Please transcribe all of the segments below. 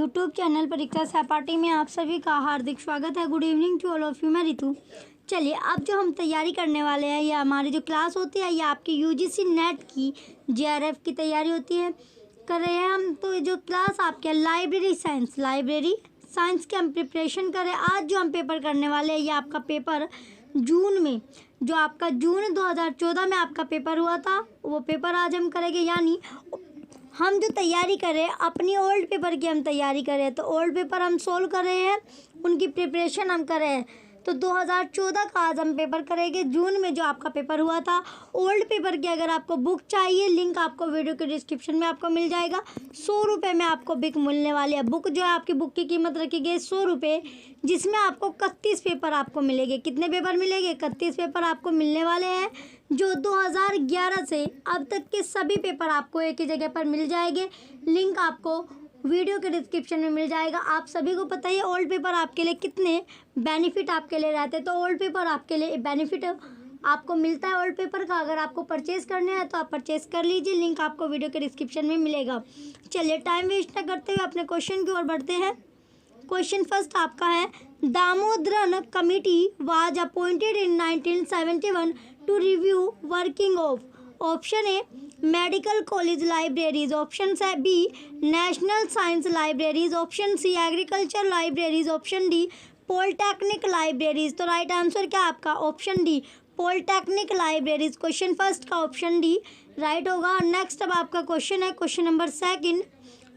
YouTube channel परीक्षा सहपाठी में आप सभी का हार्दिक स्वागत है। Good evening to all of you. मैं रितु। चलिए, अब जो हम तैयारी करने वाले हैं या हमारी जो क्लास होती है या आपकी यूजीसी नेट की जेआरएफ की तैयारी होती है कर रहे हैं हम। तो जो क्लास आपके लाइब्रेरी साइंस की हम प्रिपरेशन कर रहे हैं। आज जो हम पेपर करने वाले हैं ये आपका पेपर जून में, जो आपका जून 2014 में आपका पेपर हुआ था, वो पेपर आज हम करेंगे। यानी हम जो तैयारी कर रहे हैं अपनी ओल्ड पेपर की हम तैयारी कर रहे हैं। तो ओल्ड पेपर हम सोल्व कर रहे हैं, उनकी प्रिपरेशन हम कर रहे हैं। तो 2014 का आज हम पेपर करेंगे, जून में जो आपका पेपर हुआ था। ओल्ड पेपर की अगर आपको बुक चाहिए, लिंक आपको वीडियो के डिस्क्रिप्शन में आपको मिल जाएगा। 100 रुपये में आपको बुक मिलने वाली है। बुक जो है आपकी बुक की कीमत रखी गई 100 रुपये, जिसमें आपको 31 पेपर आपको मिलेंगे। कितने पेपर मिलेंगे? 31 पेपर आपको मिलने वाले हैं, जो 2011 से अब तक के सभी पेपर आपको एक ही जगह पर मिल जाएंगे। लिंक आपको वीडियो के डिस्क्रिप्शन में मिल जाएगा। आप सभी को पता ही है ओल्ड पेपर आपके लिए कितने बेनिफिट आपके लिए रहते हैं। तो ओल्ड पेपर आपके लिए बेनिफिट आपको मिलता है ओल्ड पेपर का। अगर आपको परचेज़ करने हैं तो आप परचेज़ कर लीजिए, लिंक आपको वीडियो के डिस्क्रिप्शन में मिलेगा। चलिए, टाइम वेस्ट न करते हुए अपने क्वेश्चन की ओर बढ़ते हैं। क्वेश्चन फर्स्ट आपका है, Damodaran committee was appointed in 1971 to review working of. Option A medical college libraries, option B national science libraries, option C agriculture libraries, option D polytechnic libraries. तो राइट आंसर क्या आपका? Option D polytechnic libraries. Question first का option D right होगा। Next अब आपका question है, question number second,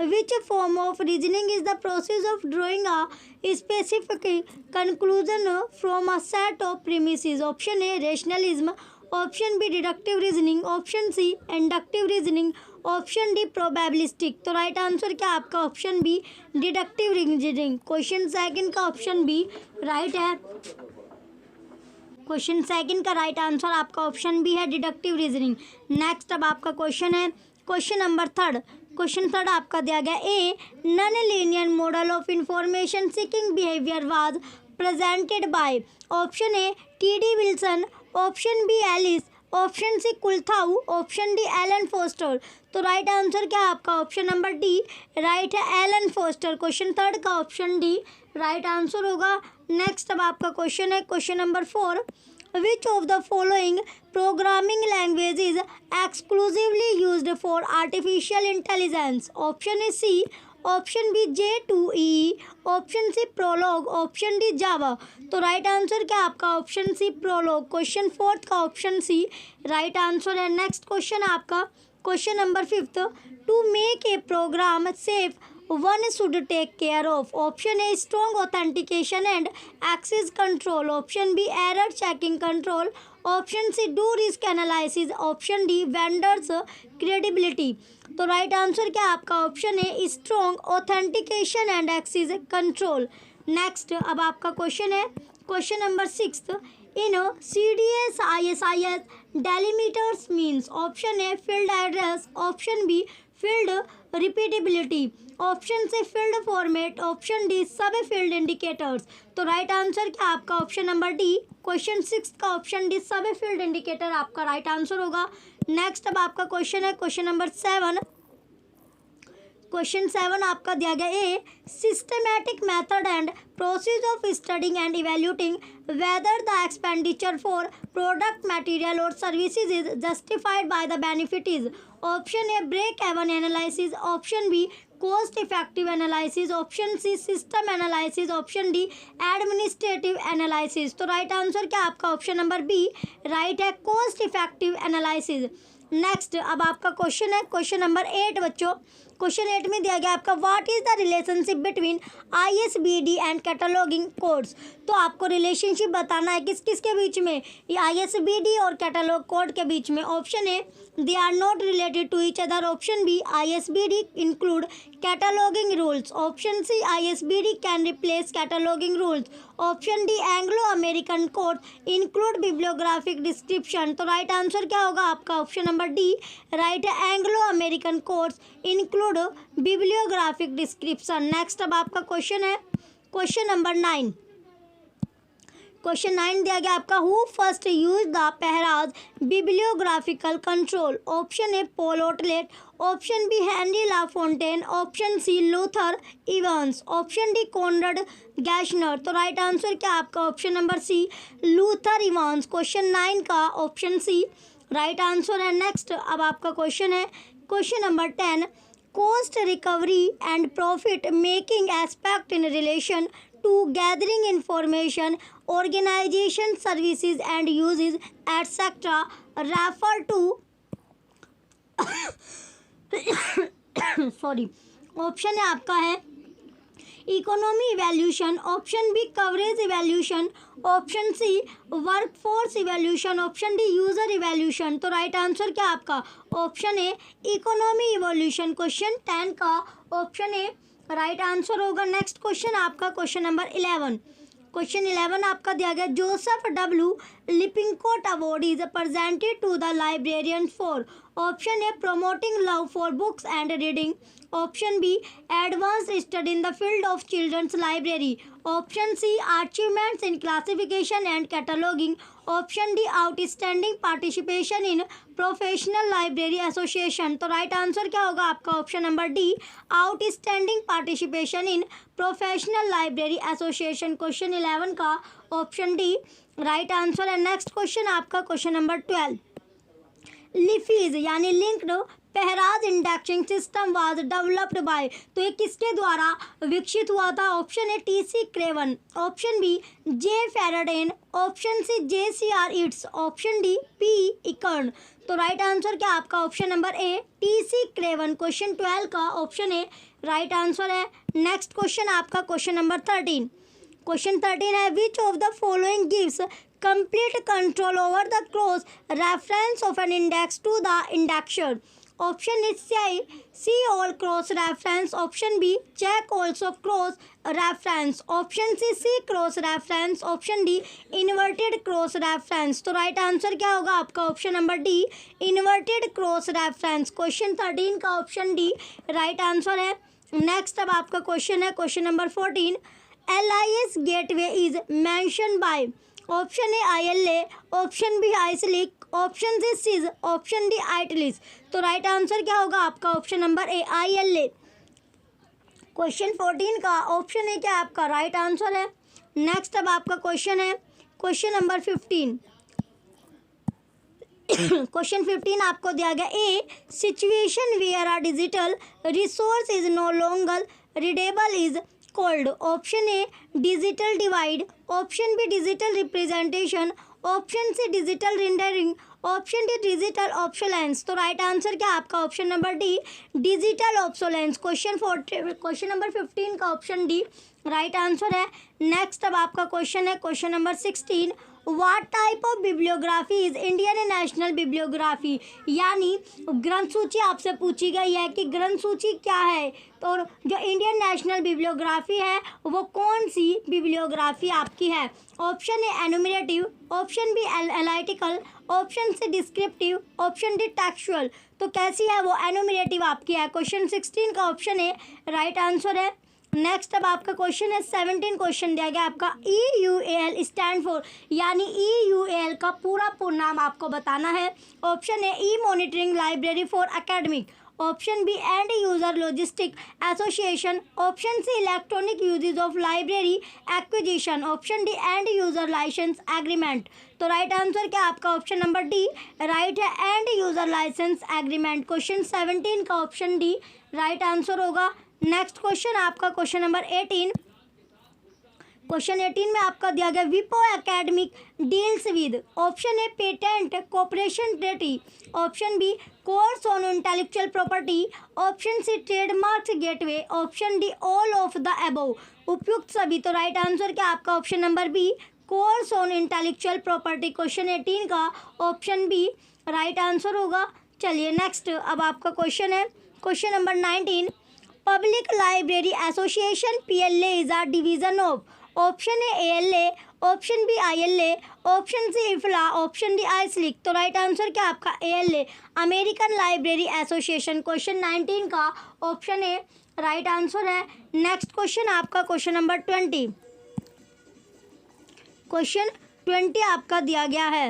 which form of reasoning is the process of drawing a specific conclusion from a set of premises? Option A rationalism, option B deductive reasoning, option C inductive reasoning, option D probabilistic। तो right answer क्या आपका? Option B deductive reasoning. Question second का option B right है। Question second का right answer आपका option B है, deductive reasoning. Next अब आपका क्वेश्चन है, question number third. Question third आपका दिया गया, a non linear model of information seeking behaviour was presented by. Option A T D. Wilson, option B Ellis, option C Kuhlthau, option D Elon Foster. तो right answer क्या आपका? Option number D right है, Alan Foster. Question third का option D right answer होगा। Next अब आपका question है, question number four, which of the following programming language is exclusively used for artificial intelligence? Option is C, option B J2EE, option C Prolog, option D Java. तो right answer क्या आपका? Option C Prolog. Question fourth का option C right answer है। Next question आपका question number fifth, to make a program safe one should take care of. Option A strong authentication and access control, option B error checking control, option C do risk analysis, option D vendors credibility। तो right answer क्या आपका? Option A strong authentication and access control. Next अब आपका question है, question number six, in CDS ISIS delimiters means. Option A field address, option B field repeatability, option C field format, option D sub field indicators. तो right answer क्या आपका? Option number D question six का option D sub field indicator आपका right answer होगा। Next अब आपका question है, question number seven. Question seven आपका दिया गया, a systematic method and process of studying and evaluating whether the expenditure for product material और services is justified by the benefit is. Option A break even analysis, option B cost effective analysis, option C system analysis, option D administrative analysis. तो right answer क्या आपका? Option number B right है, cost effective analysis. Next अब आपका question है, question number eight बच्चों। Question eight में दिया गया आपका, what is the relationship between ISBD and cataloguing codes. तो आपको रिलेशनशिप बताना है किस किस के बीच में? ये ISBD और कैटलॉग कोड के बीच में। Option A they are not related to each other, option B ISBD include cataloguing rules, option C ISBD can replace cataloguing rules, option D Anglo American code include bibliographic description. तो right answer क्या होगा आपका? Option number D right है, Anglo American codes include bibliographic description. Next अब आपका question है, question number nine. Question 9 दिया गया आपका, who first use the phrase bibliographical control? Option A Paul Otlet, option B Henri La Fontaine, option C Luther Evans, option D Conrad Gesner. तो right answer क्या आपका option number C Luther Evans. Question 9 का option C right answer है। Next अब आपका question है question number 10, cost recovery and profit making aspect in relation to gathering information, organization services and uses etc. refer to sorry option है आपका है economy evaluation, option B coverage evaluation, option C workforce evaluation, option D user evaluation. तो right answer क्या आपका option A economy evolution. Question 10 का option A right answer होगा। Next question आपका question number 11। Question 11 आपका दिया गया, Joseph W Lippincott award is presented to the librarian for? Option A promoting love for books and reading, option B advanced study in the field of children's library, option C achievements in classification and cataloguing, option D outstanding participation in professional library association. तो right answer क्या होगा आपका option number D outstanding participation in professional library association. Question 11 का option D right answer है। Next question आपका question number 12, LIPHIS यानी linked phrase indexing system was developed by? तो ये किसके द्वारा विकसित हुआ था? Option A T C. Craven, option B J Farradane, option C J C R. Its, option D P इकर्न। तो राइट आंसर क्या आपका option number A T C. Craven. Question 12 का ऑप्शन ए राइट आंसर है। नेक्स्ट क्वेश्चन आपका क्वेश्चन नंबर 13। क्वेश्चन 13 है, which of the following gives complete control over the cross reference of an index to the indexer? Option is see all cross reference, option B check also cross reference, option C see cross reference, option D inverted cross reference। तो right answer क्या होगा आपका option number D inverted cross reference. Question 13 का option D right answer है। Next अब आपका question है question number 14, LIS gateway is mention by? Option A ILA, option B IASLIC, option C सिज, ऑप्शन डी आइटलिस। तो राइट आंसर क्या होगा आपका ऑप्शन नंबर ए ILA। क्वेश्चन 14 का ऑप्शन ए क्या आपका राइट आंसर है। नेक्स्ट अब आपका क्वेश्चन है क्वेश्चन नंबर 15। क्वेश्चन 15 आपको दिया गया, a situation where a digital resource is no longer readable is called? Option A digital divide, option B digital representation, option C digital rendering, option D digital obsolescence. तो right answer क्या आपका option number D digital obsolescence. Question number 15 का option D right answer है। Next अब आपका question है question number 16, what type of bibliography is Indian national bibliography? यानी ग्रंथ सूची आपसे पूछी गई है कि ग्रंथ सूची क्या है, तो जो इंडियन नेशनल बिब्लियोग्राफी है वो कौन सी बिब्लियोग्राफी आपकी है? Option A enumerative, option B analytical, option C descriptive, option D textual. तो कैसी है वो एनुमरेटिव आपकी है। क्वेश्चन 16 का ऑप्शन ए राइट आंसर है। नेक्स्ट अब आपका क्वेश्चन है 17 क्वेश्चन दिया गया आपका, EUAL स्टैंड फॉर? यानी EUAL का पूरा नाम आपको बताना है। Option A E monitoring library for academic, option B end user logistic association, option C electronic usages of library acquisition, option D end user licence agreement. तो राइट आंसर क्या आपका ऑप्शन नंबर डी राइट है end user licence agreement. Question 17 का option D right answer होगा। Next question आपका question number 18। Question 18 में आपका दिया गया, विपो academic deals with? Option A patent cooperation treaty, option B course on intellectual property, option C trademark gateway, option D all of the above. उपयुक्त सभी। तो राइट आंसर क्या आपका option number B course on intellectual property. Question 18 का option B right answer होगा। चलिए next अब आपका क्वेश्चन है question number 19, public library association PLA is a division of? Option A ALA, option B ILA, option C IFLA, option D IASLIC. तो right answer क्या आपका ALA American library association. Question 19 का option A right answer है। Next question आपका question number 20। Question 20 आपका दिया गया है,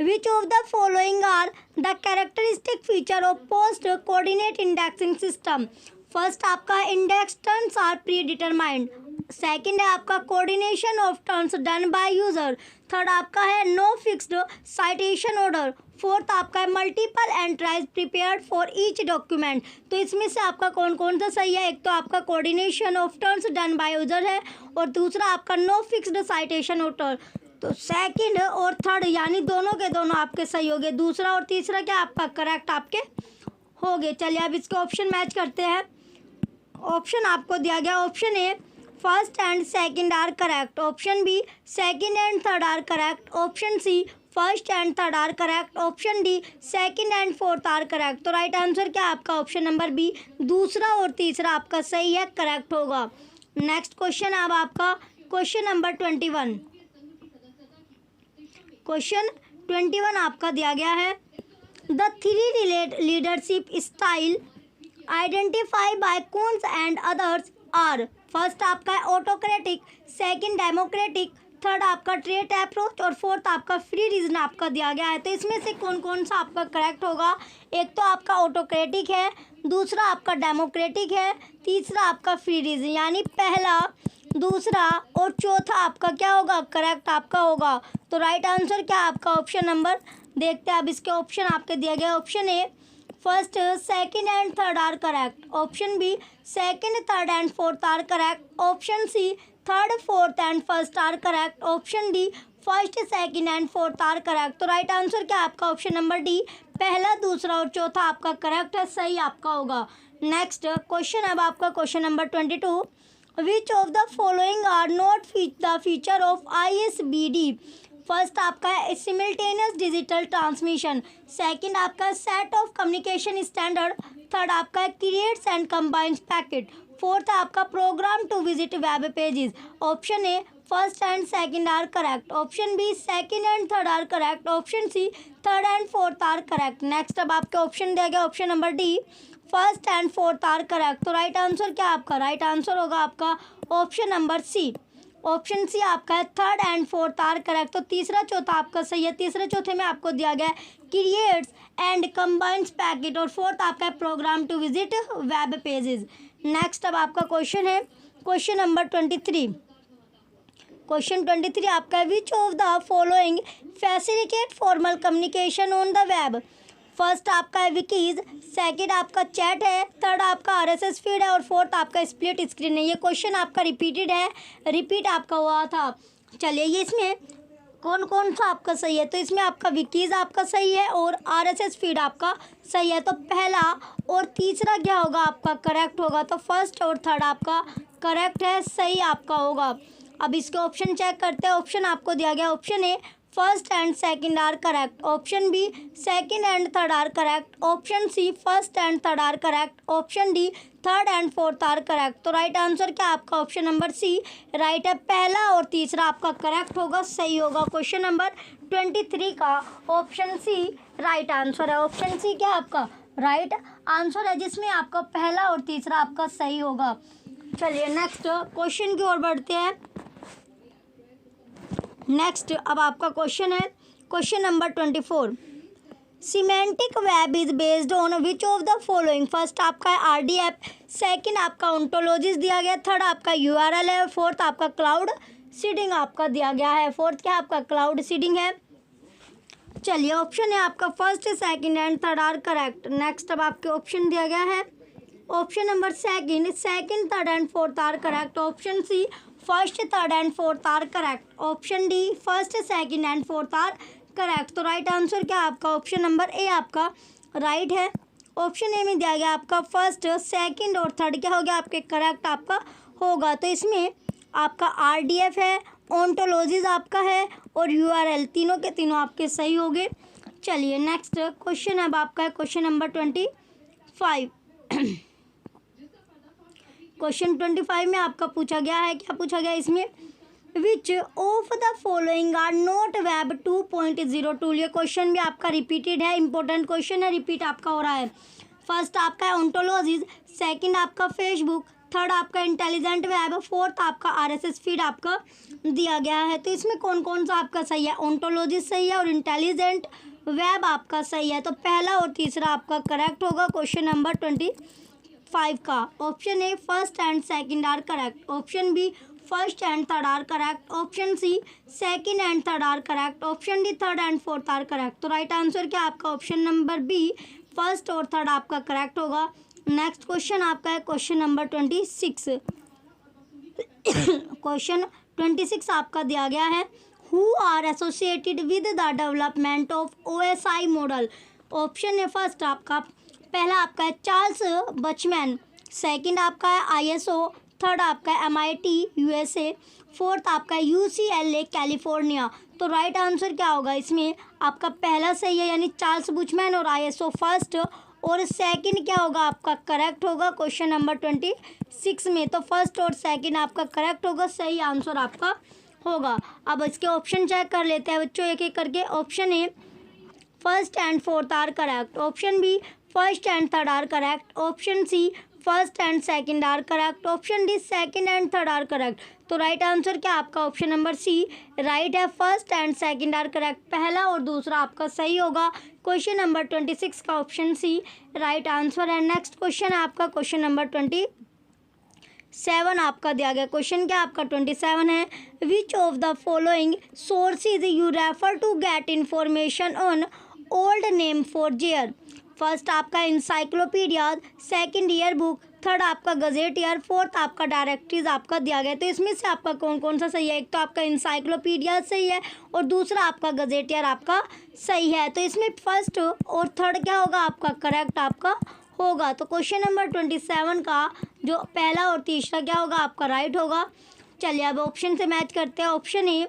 which of the following are the characteristic feature of post coordinate indexing system. First आपका index terms are predetermined, second है आपका coordination of terms done by user, third आपका है no fixed citation order, fourth आपका है multiple entries prepared for each document. तो इसमें से आपका कौन कौन सा सही है? एक तो आपका coordination of terms done by user है और दूसरा आपका नो फिक्स्ड साइटेशन ऑर्डर। तो सेकंड और थर्ड यानी दोनों के दोनों आपके सही हो गए, दूसरा और तीसरा क्या आपका करेक्ट आपके हो गए। चलिए अब इसके ऑप्शन मैच करते हैं। ऑप्शन आपको दिया गया, option A first and second are correct, option B second and third are correct, option C first and third are correct, option D second and fourth are correct. तो right answer क्या आपका option number B, दूसरा और तीसरा आपका सही है, correct होगा। नेक्स्ट क्वेश्चन अब आपका क्वेश्चन नंबर 21। क्वेश्चन 21 आपका दिया गया है, the three leadership style identify by Koontz and others are. First आपका है ऑटोक्रेटिक, सेकंड डेमोक्रेटिक, थर्ड आपका ट्रेट अप्रोच और फोर्थ आपका फ्री रीजन आपका दिया गया है। तो इसमें से कौन कौन सा आपका करेक्ट होगा? एक तो आपका ऑटोक्रेटिक है, दूसरा आपका डेमोक्रेटिक है, तीसरा आपका फ्री रीजन, यानी पहला, दूसरा और चौथा आपका क्या होगा? करेक्ट आपका होगा। तो राइट आंसर क्या आपका ऑप्शन नंबर, देखते हैं अब इसके ऑप्शन आपके दिए गए। Option A first second and third are correct, option B second third and fourth are correct, option C third fourth and first are correct, option D first second and fourth are correct. तो right answer क्या आपका option number D, पहला, दूसरा और चौथा आपका correct है, सही आपका होगा। नेक्स्ट क्वेश्चन अब आपका question number 22, which of the following are not the feature of ISBD। First आपका है सिमिल्टेनियस डिजिटल ट्रांसमिशन, सेकंड आपका set of communication standard, third आपका है creates and combines packet, fourth आपका program to visit web pages. Option A first and second are correct, option B second and third are correct, option C third and fourth are correct. Next अब आपके option दिया गया, option number D first and fourth are correct. तो right answer क्या आपका? Right answer होगा आपका option number C, option C आपका है third and fourth are correct. तो तीसरा चौथा आपका सही है, तीसरे चौथे में आपको दिया गया है क्रिएट्स एंड कंबाइंस पैकेट और फोर्थ आपका है program to visit web pages. Next अब आपका क्वेश्चन है क्वेश्चन नंबर 23। क्वेश्चन 23 आपका है, which of the following facilitate formal communication on the web. First आपका है विकीज, सेकंड आपका चैट है, थर्ड आपका RSS फीड है और फोर्थ आपका स्प्लिट स्क्रीन है। ये क्वेश्चन आपका रिपीटेड है, रिपीट आपका हुआ था। चलिए ये इसमें कौन कौन सा आपका सही है? तो इसमें आपका विकीज आपका सही है और RSS फीड आपका सही है। तो पहला और तीसरा क्या होगा आपका? करेक्ट होगा। तो फर्स्ट और थर्ड आपका करेक्ट है, सही आपका होगा। अब इसके ऑप्शन चेक करते हैं। ऑप्शन आपको दिया गया, option A first and second are correct, option B second and third are correct, option C first and third are correct, option D third and fourth are correct. तो right answer क्या आपका option number C right है, पहला और तीसरा आपका correct होगा, सही होगा। क्वेश्चन नंबर 23 का ऑप्शन सी राइट आंसर है। ऑप्शन सी क्या आपका राइट आंसर है, जिसमें आपका पहला और तीसरा आपका सही होगा। चलिए नेक्स्ट क्वेश्चन की ओर बढ़ते हैं। नेक्स्ट अब आपका क्वेश्चन है question number 24, semantic web is based on which of the following. First आपका है RDF, सेकंड आपका ओंटोलॉजीज दिया गया, थर्ड आपका URL है, फोर्थ आपका क्लाउड सीडिंग आपका दिया गया है। फोर्थ क्या आपका क्लाउड सीडिंग है। चलिए ऑप्शन है आपका first second and third are correct. Next अब आपके ऑप्शन दिया गया है, option number second third and fourth are correct, option C first third and fourth are correct, option D first second and fourth are correct. तो right answer क्या आपका option number A आपका right है। Option ए में दिया गया आपका first second और थर्ड क्या हो गया आपके करेक्ट आपका होगा। तो इसमें आपका RDF है, ओंटोलॉजीज आपका है और URL, तीनों के तीनों आपके सही हो गए। चलिए नेक्स्ट क्वेश्चन अब आपका है क्वेश्चन नंबर 25। क्वेश्चन 25 में आपका पूछा गया है, क्या पूछा गया इसमें, which of the following are not web 2.0 tool. ये क्वेश्चन भी आपका रिपीटेड है, इंपॉर्टेंट क्वेश्चन है, रिपीट आपका हो रहा है। फर्स्ट आपका है ओंटोलॉजीज, सेकंड आपका फेसबुक, थर्ड आपका इंटेलिजेंट वेब, फोर्थ आपका आरएसएस फीड आपका दिया गया है। तो इसमें कौन कौन सा आपका सही है, ओंटोलॉजिस्ट सही है और इंटेलिजेंट वेब आपका सही है। तो पहला और तीसरा आपका करेक्ट होगा क्वेश्चन नंबर 25 का। Option A first and second are correct, option B first and third are correct, option C second and third are correct, option D third and fourth are correct. तो right answer क्या आपका option number B first और third आपका correct होगा। Next question आपका है question number 26। Question 26 आपका दिया गया है, who are associated with the development of OSI model. Option है फर्स्ट आपका, पहला आपका है चार्ल्स बचमैन, सेकंड आपका है ISO, थर्ड आपका है MIT USA, फोर्थ आपका है UCLA कैलिफोर्निया। तो राइट आंसर क्या होगा इसमें आपका, पहला सही है यानी चार्ल्स बुचमैन और ISO फर्स्ट, और सेकंड क्या होगा आपका करेक्ट होगा क्वेश्चन नंबर 26 में। तो फर्स्ट और सेकंड आपका करेक्ट होगा, सही आंसर आपका होगा। अब इसके ऑप्शन चेक कर लेते हैं बच्चों एक एक करके। Option A first and fourth are correct, option B first and third are correct, option C first and second are correct, option D second and third are correct. तो राइट आंसर क्या आपका ऑप्शन नंबर सी राइट है, first and second are correct, पहला और दूसरा आपका सही होगा। क्वेश्चन नंबर 26 का ऑप्शन सी राइट आंसर है। नेक्स्ट क्वेश्चन है आपका क्वेश्चन नंबर 27 आपका दिया गया। क्वेश्चन क्या आपका 27 है, which of the following sources you refer to get information on old name for जेयर। फर्स्ट आपका encyclopedia, second year book, third आपका गजेट ईयर, फोर्थ आपका डायरेक्टरीज आपका दिया गया। तो इसमें से आपका कौन कौन सा सही है, एक तो आपका इंसाइक्लोपीडिया सही है और दूसरा आपका गजेट ईयर आपका सही है। तो इसमें फर्स्ट और थर्ड क्या होगा आपका करेक्ट आपका होगा। तो क्वेश्चन नंबर 27 का जो पहला और तीसरा क्या होगा आपका राइट होगा। चलिए अब ऑप्शन से मैच करते हैं। Option A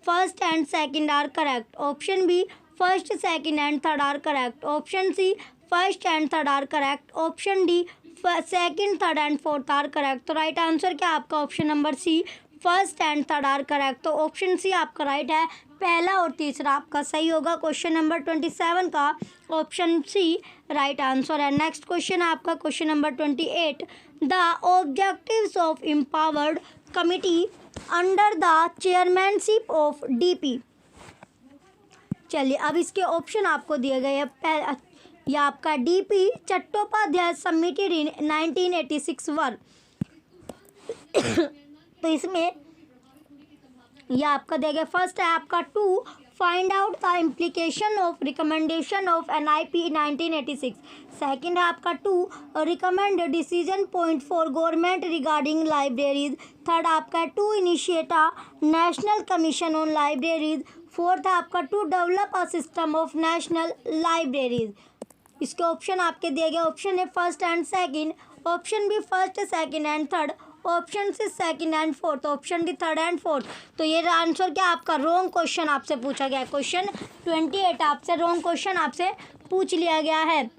first and second are correct, option B first second and third are correct, option C first and third are correct, option D second third and fourth are correct. तो right answer क्या आपका option number C first and third are correct. तो option C आपका right है, पहला और तीसरा आपका सही होगा। क्वेश्चन नंबर 27 का ऑप्शन सी राइट आंसर है। नेक्स्ट क्वेश्चन है आपका question number 28, the objectives of empowered committee under the chairmanship of DP। चलिए अब इसके ऑप्शन आपको दिए गए हैं। यह आपका DP Chattopadhyay submitted in 1986 work. तो इसमें यह आपका दिया गया, फर्स्ट है आपका to find out the implication of recommendation of NIP 1986, second है आपका to recommend decision point for government regarding libraries, third आपका है to initiate a national commission on libraries, fourth है आपका to develop a system of national libraries. इसके option आपके दिए गए, ऑप्शन है first and second, option B first second and third, option C second and fourth, option D third and fourth. तो ये answer क्या आपका रॉन्ग क्वेश्चन आपसे पूछा गया है। क्वेश्चन 28 आपसे रॉन्ग क्वेश्चन आपसे पूछ लिया गया है।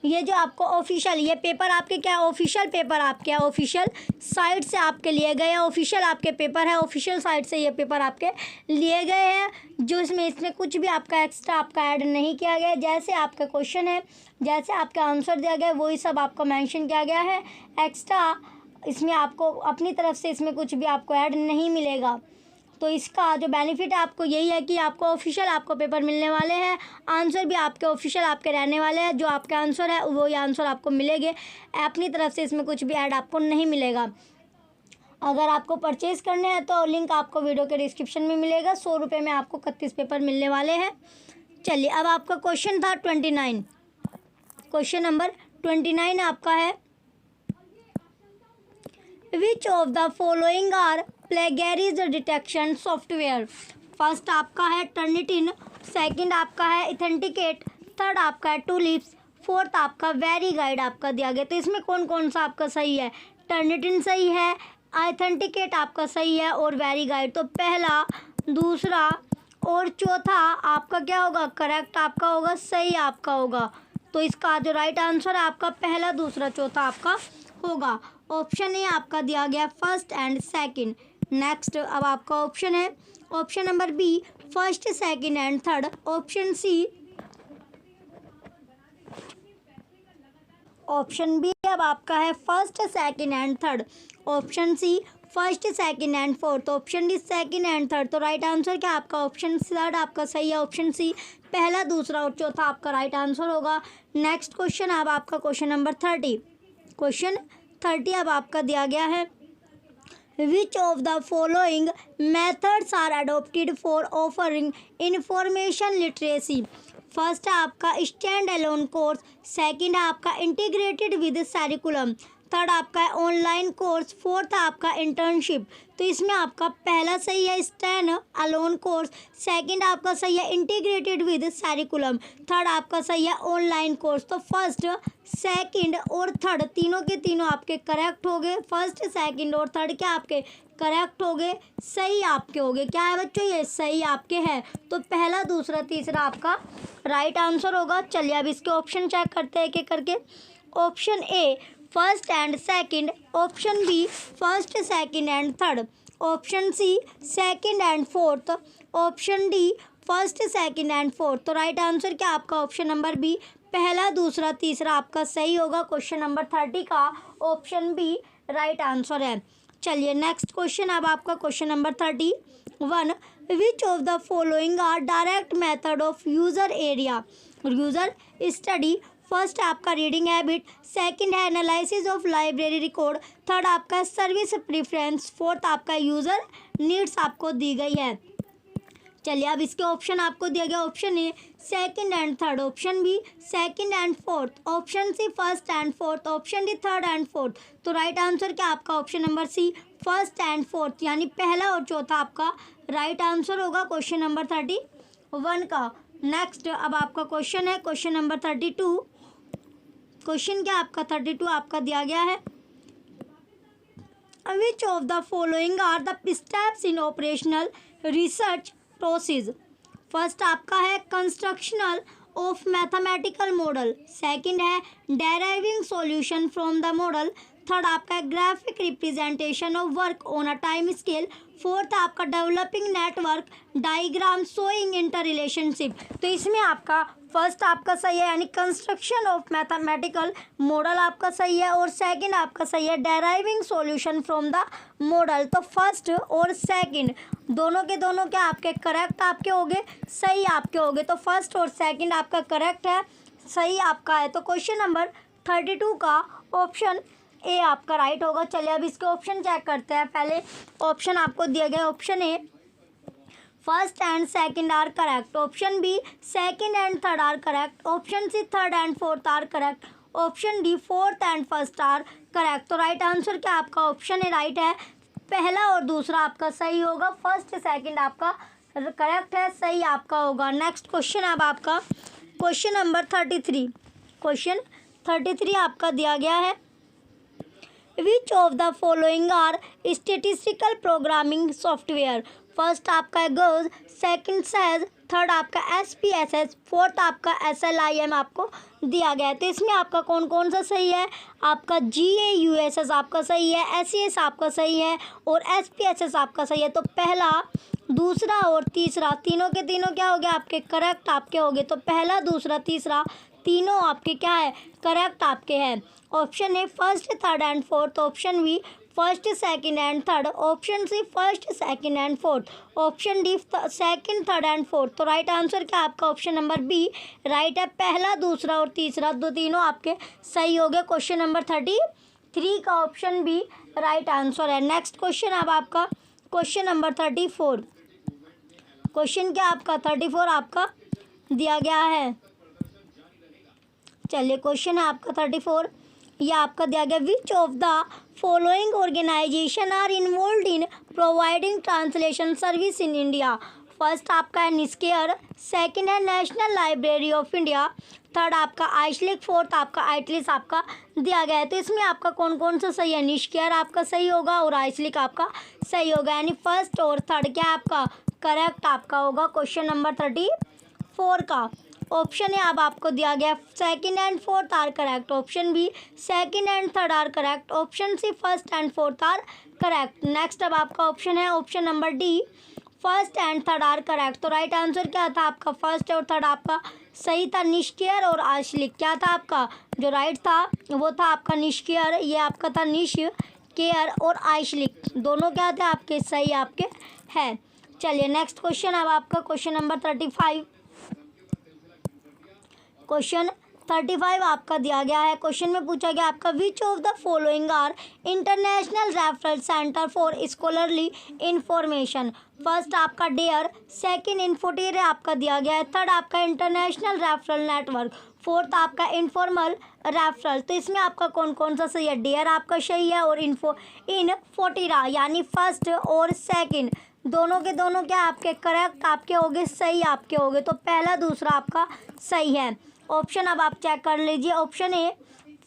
ये जो आपको ऑफिशियल ये पेपर आपके क्या ऑफिशियल पेपर आपके ऑफिशियल साइट से आपके लिए गए हैं, ऑफिशियल आपके पेपर है, ऑफिशियल साइट से ये पेपर आपके लिए गए हैं, जो इसमें कुछ भी आपका एक्स्ट्रा आपका ऐड नहीं किया गया है। जैसे आपका क्वेश्चन है, जैसे आपका आंसर दिया गया है वही सब आपको मेंशन किया गया है। एक्स्ट्रा इसमें आपको अपनी तरफ से इसमें कुछ भी आपको ऐड नहीं मिलेगा। तो इसका जो बेनिफिट है आपको यही है कि आपको ऑफिशियल आपको पेपर मिलने वाले हैं, आंसर भी आपके ऑफिशियल आपके रहने वाले हैं, जो आपके आंसर है वो ये आंसर आपको मिलेंगे, अपनी तरफ से इसमें कुछ भी ऐड आपको नहीं मिलेगा। अगर आपको परचेज़ करने हैं तो लिंक आपको वीडियो के डिस्क्रिप्शन में मिलेगा। 100 रुपये में आपको 31 पेपर मिलने वाले हैं। चलिए अब आपका क्वेश्चन था 29, क्वेश्चन नंबर 29 आपका है, which of the following are plagiarism detection software. First आपका है टर्निटिन, सेकंड आपका है इथेंटिकेट, थर्ड आपका है टूलिप्स, फोर्थ आपका वेरी गाइड आपका दिया गया। तो इसमें कौन कौन सा आपका सही है, टर्निटिन सही है, इथेंटिकेट आपका सही है और वेरी गाइड। तो पहला दूसरा और चौथा आपका क्या होगा करेक्ट आपका होगा, सही आपका होगा। तो इसका जो राइट आंसर है आपका पहला दूसरा चौथा आपका होगा। ऑप्शन ए आपका दिया गया फर्स्ट एंड सेकंड। नेक्स्ट अब आपका ऑप्शन है option number B first second and third, option C option B अब आपका है first, second and third. Option C first, second and fourth. Option D second and third. तो right answer क्या आपका option third आपका सही है। ऑप्शन सी पहला, दूसरा और चौथा आपका राइट आंसर होगा। नेक्स्ट क्वेश्चन अब आपका क्वेश्चन नंबर 30। क्वेश्चन 30 अब आपका दिया गया है, Which of the following methods are adopted for offering information literacy? First है आपका स्टैंड अलोन कोर्स, सेकंड है आपका इंटीग्रेटेड विद करिकुलम, थर्ड आपका है ऑनलाइन कोर्स, फोर्थ है आपका इंटर्नशिप। तो इसमें आपका पहला सही है स्टैंड अलोन कोर्स, सेकंड आपका सही है इंटीग्रेटेड विद करिकुलम, थर्ड आपका सही है ऑनलाइन कोर्स। तो फर्स्ट, सेकंड और थर्ड तीनों के तीनों आपके करेक्ट हो गए। फर्स्ट, सेकंड और थर्ड क्या आपके करेक्ट हो गए, सही आपके हो गए। क्या है बच्चों, ये सही आपके हैं। तो पहला, दूसरा, तीसरा आपका राइट आंसर होगा। चलिए अब इसके ऑप्शन चेक करते हैं एक एक करके। Option A first and second, option B first, second and third, option C second and fourth, option D first, second and fourth. तो राइट आंसर क्या आपका ऑप्शन नंबर बी पहला, दूसरा, तीसरा आपका सही होगा। क्वेश्चन नंबर 30 का ऑप्शन बी राइट आंसर है। चलिए नेक्स्ट क्वेश्चन अब आपका question number 31। Which of the following are direct method of user area user study? First आपका रीडिंग हैबिट, सेकंड है analysis of library record, third आपका service preference, fourth आपका user needs आपको दी गई है। चलिए अब इसके ऑप्शन आपको दिया गया। Option A second and third, option B second and fourth, option C first and fourth, option D third and fourth. तो राइट आंसर क्या आपका option number C first and fourth, यानी पहला और चौथा आपका राइट आंसर होगा क्वेश्चन नंबर 31 का। नेक्स्ट अब आपका क्वेश्चन है क्वेश्चन नंबर 32। क्वेश्चन क्या आपका 32 आपका दिया गया है, which of the following are the steps in operational research process? First आपका है constructional of mathematical model, second है deriving solution from the model, third आपका है graphic representation of work on a time scale, fourth आपका developing network diagram showing inter relationship. तो इसमें आपका first आपका सही है, यानी कंस्ट्रक्शन ऑफ मैथमेटिकल मॉडल आपका सही है, और सेकंड आपका सही है deriving solution from the model. तो फर्स्ट और सेकंड दोनों के दोनों क्या आपके करेक्ट आपके हो गए, सही आपके हो गए। तो फर्स्ट और सेकंड आपका करेक्ट है, सही आपका है। तो क्वेश्चन नंबर 32 का ऑप्शन ए आपका राइट होगा। चलिए अब इसके ऑप्शन चेक करते हैं। पहले ऑप्शन आपको दिया गया, option A first and second are correct, option B second and third are correct, option C third and fourth are correct, option D fourth and first are correct. तो right answer क्या आपका option A right है, पहला और दूसरा आपका सही होगा, फर्स्ट सेकंड आपका करेक्ट है, सही आपका होगा। नेक्स्ट क्वेश्चन अब आपका क्वेश्चन नंबर 33। क्वेश्चन 33 आपका दिया गया है, which of the following are statistical programming software? First आपका है गोज, सेकंड सेज, थर्ड आपका SPSS, फोर्थ आपका SLIM आपको दिया गया है। तो इसमें आपका कौन कौन सा सही है? आपका GAUSS आपका सही है, SES आपका सही है, और SPSS आपका सही है। तो पहला, दूसरा और तीसरा तीनों के तीनों क्या हो गया आपके करेक्ट आपके हो गए। तो पहला, दूसरा, तीसरा तीनों आपके क्या है करेक्ट आपके हैं। Option A first, third and fourth, option B first, second and third, option C first, second and fourth, option D second, third and fourth. तो राइट आंसर क्या आपका ऑप्शन नंबर बी राइट है, पहला, दूसरा और तीसरा दो तीनों आपके सही हो गए। क्वेश्चन नंबर 33 का ऑप्शन बी राइट आंसर है। नेक्स्ट क्वेश्चन अब आपका क्वेश्चन नंबर 34। क्वेश्चन क्या आपका 34 आपका दिया गया है। चलिए क्वेश्चन है आपका 34, ये आपका दिया गया, which of the following organization are involve in providing translation service in India? First आपका है निस्केयर, सेकंड है national library of India, third आपका आइसलिक, फोर्थ आपका आइटलिस आपका दिया गया है। तो इसमें आपका कौन कौन सा सही है? निस्केयर आपका सही होगा और आइसलिक आपका सही होगा, यानी फर्स्ट और थर्ड क्या आपका करेक्ट आपका होगा। क्वेश्चन नंबर 34 का ऑप्शन है अब आपको दिया गया, second and fourth are correct, option B second and third are correct, option C first and fourth are correct. Next अब आपका ऑप्शन है option number D first and third are correct. तो राइट आंसर क्या था आपका first और third आपका सही था निष्कियर और आश्लिक। क्या था आपका जो राइट था वो था आपका निष्कियर, ये आपका था निष्केयर और आश्लिक, दोनों क्या थे आपके सही आपके हैं। चलिए नेक्स्ट क्वेश्चन अब आपका क्वेश्चन नंबर 35। क्वेश्चन 35 आपका दिया गया है। क्वेश्चन में पूछा गया आपका which of the following are international referral centre for scholarly information. First आपका डेयर, सेकंड इन्फोटेर आपका दिया गया है, थर्ड आपका इंटरनेशनल रेफरल नेटवर्क, फोर्थ आपका इनफॉर्मल रेफरल। तो इसमें आपका कौन कौन सा सही है? डेयर आपका सही है और इन्फोटेरा यानी फर्स्ट और सेकंड दोनों के दोनों क्या आपके करेक्ट आपके होंगे, सही आपके होंगे। तो पहला दूसरा आपका सही है। ऑप्शन अब आप चेक कर लीजिए। Option A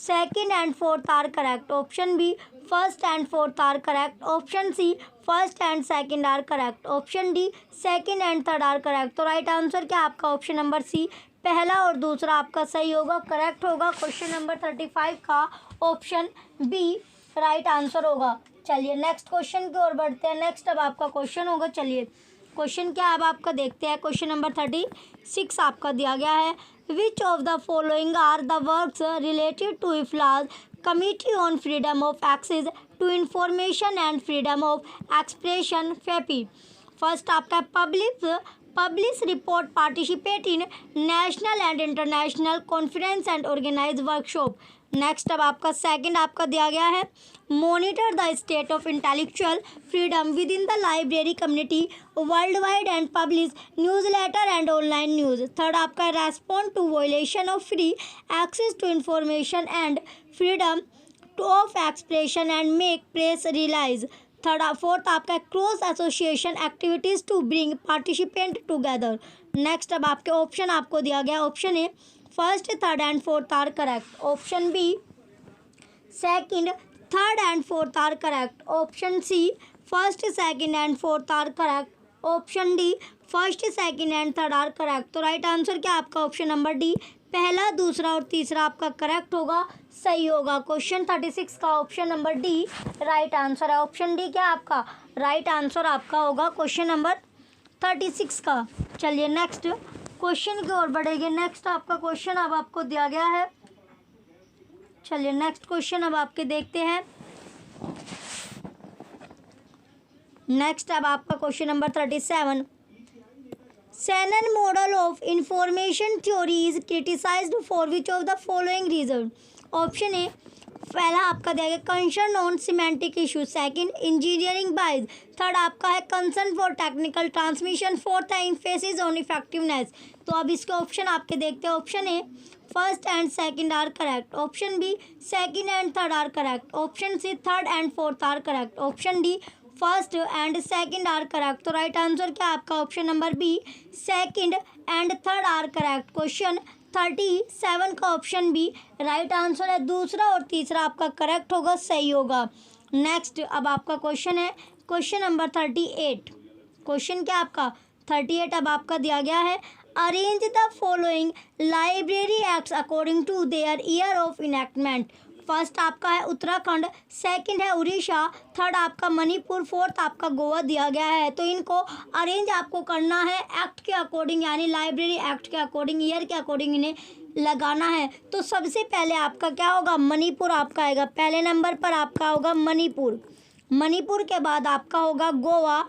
second and fourth are correct, option B first and fourth are correct, option C first and second are correct, option D second and third are correct. तो राइट आंसर क्या आपका option number सी पहला और दूसरा आपका सही होगा, correct होगा। क्वेश्चन नंबर 35 का ऑप्शन बी राइट आंसर होगा। चलिए नेक्स्ट क्वेश्चन की ओर बढ़ते हैं। नेक्स्ट अब आपका क्वेश्चन होगा, चलिए क्वेश्चन क्या अब आपका देखते हैं। क्वेश्चन नंबर 36 आपका दिया गया है। Which of the following are the works related to IFLA's committee on freedom of access to information and freedom of expression FAIFE. First आपका publish report, participate in national and international conference and organize workshop। Next अब आपका second आपका दिया गया है monitor the state of intellectual freedom within the library community worldwide and publish newsletter and online news. Third आपका respond to violation of free access to information and freedom of expression and make press release. Fourth आपका cross association activities to bring participant together. Next अब आपके option आपको दिया गया। Option A first third and fourth are correct, option B second third and fourth are correct, option C first second and fourth are correct, option D first second and third are correct. तो right answer क्या आपका option number D पहला दूसरा और तीसरा आपका correct होगा, सही होगा। क्वेश्चन 36 का option number D right answer है। ऑप्शन डी क्या आपका राइट आंसर आपका होगा क्वेश्चन नंबर 36 का। चलिए नेक्स्ट क्वेश्चन की ओर बढ़ेंगे। नेक्स्ट आपका क्वेश्चन अब आपको दिया गया है। चलिए नेक्स्ट क्वेश्चन अब आपके देखते हैं। नेक्स्ट अब आपका question number 37। Shannon model of information theory is criticized for which of the following reason? Option A पहला आपका दिया गया concern on semantic issue, second engineering bias, third आपका है concern for technical transmission, fourth है emphasis on effectiveness. तो अब इसके ऑप्शन आपके देखते हैं। Option A first and second are correct, option B second and third are correct, option C third and fourth are correct, option D first and second are correct. तो right answer क्या आपका option number B second and third are correct. Question 37 का option B right answer है। दूसरा और तीसरा आपका correct होगा, सही होगा। नेक्स्ट अब आपका क्वेश्चन है क्वेश्चन नंबर 38। क्वेश्चन क्या आपका 38 अब आपका दिया गया है। Arrange the following library acts according to their year of enactment. First आपका है उत्तराखंड, सेकंड है उड़ीसा, थर्ड आपका मणिपुर, फोर्थ आपका गोवा दिया गया है। तो इनको अरेंज आपको करना है एक्ट के अकॉर्डिंग, यानी लाइब्रेरी एक्ट के अकॉर्डिंग, ईयर के अकॉर्डिंग इन्हें लगाना है। तो सबसे पहले आपका क्या होगा मणिपुर आपका आएगा, पहले नंबर पर आपका होगा मणिपुर। मणिपुर के बाद आपका होगा गोवा,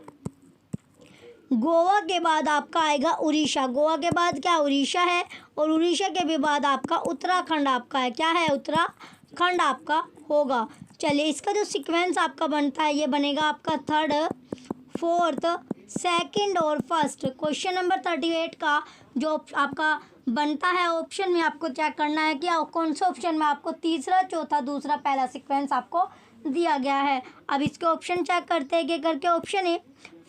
गोवा के बाद आपका आएगा उड़ीसा, गोवा के बाद क्या उड़ीसा है, और उड़ीसा के भी बाद आपका उत्तराखंड आपका है, क्या है उत्तराखंड आपका होगा। चलिए इसका जो सीक्वेंस आपका बनता है ये बनेगा आपका थर्ड, फोर्थ, सेकंड और फर्स्ट। क्वेश्चन नंबर 38 का जो आपका बनता है ऑप्शन में आपको चेक करना है कि कौन से ऑप्शन में आपको तीसरा चौथा दूसरा पहला सीक्वेंस आपको दिया गया है। अब इसके ऑप्शन चेक करते हैं कि करके। Option A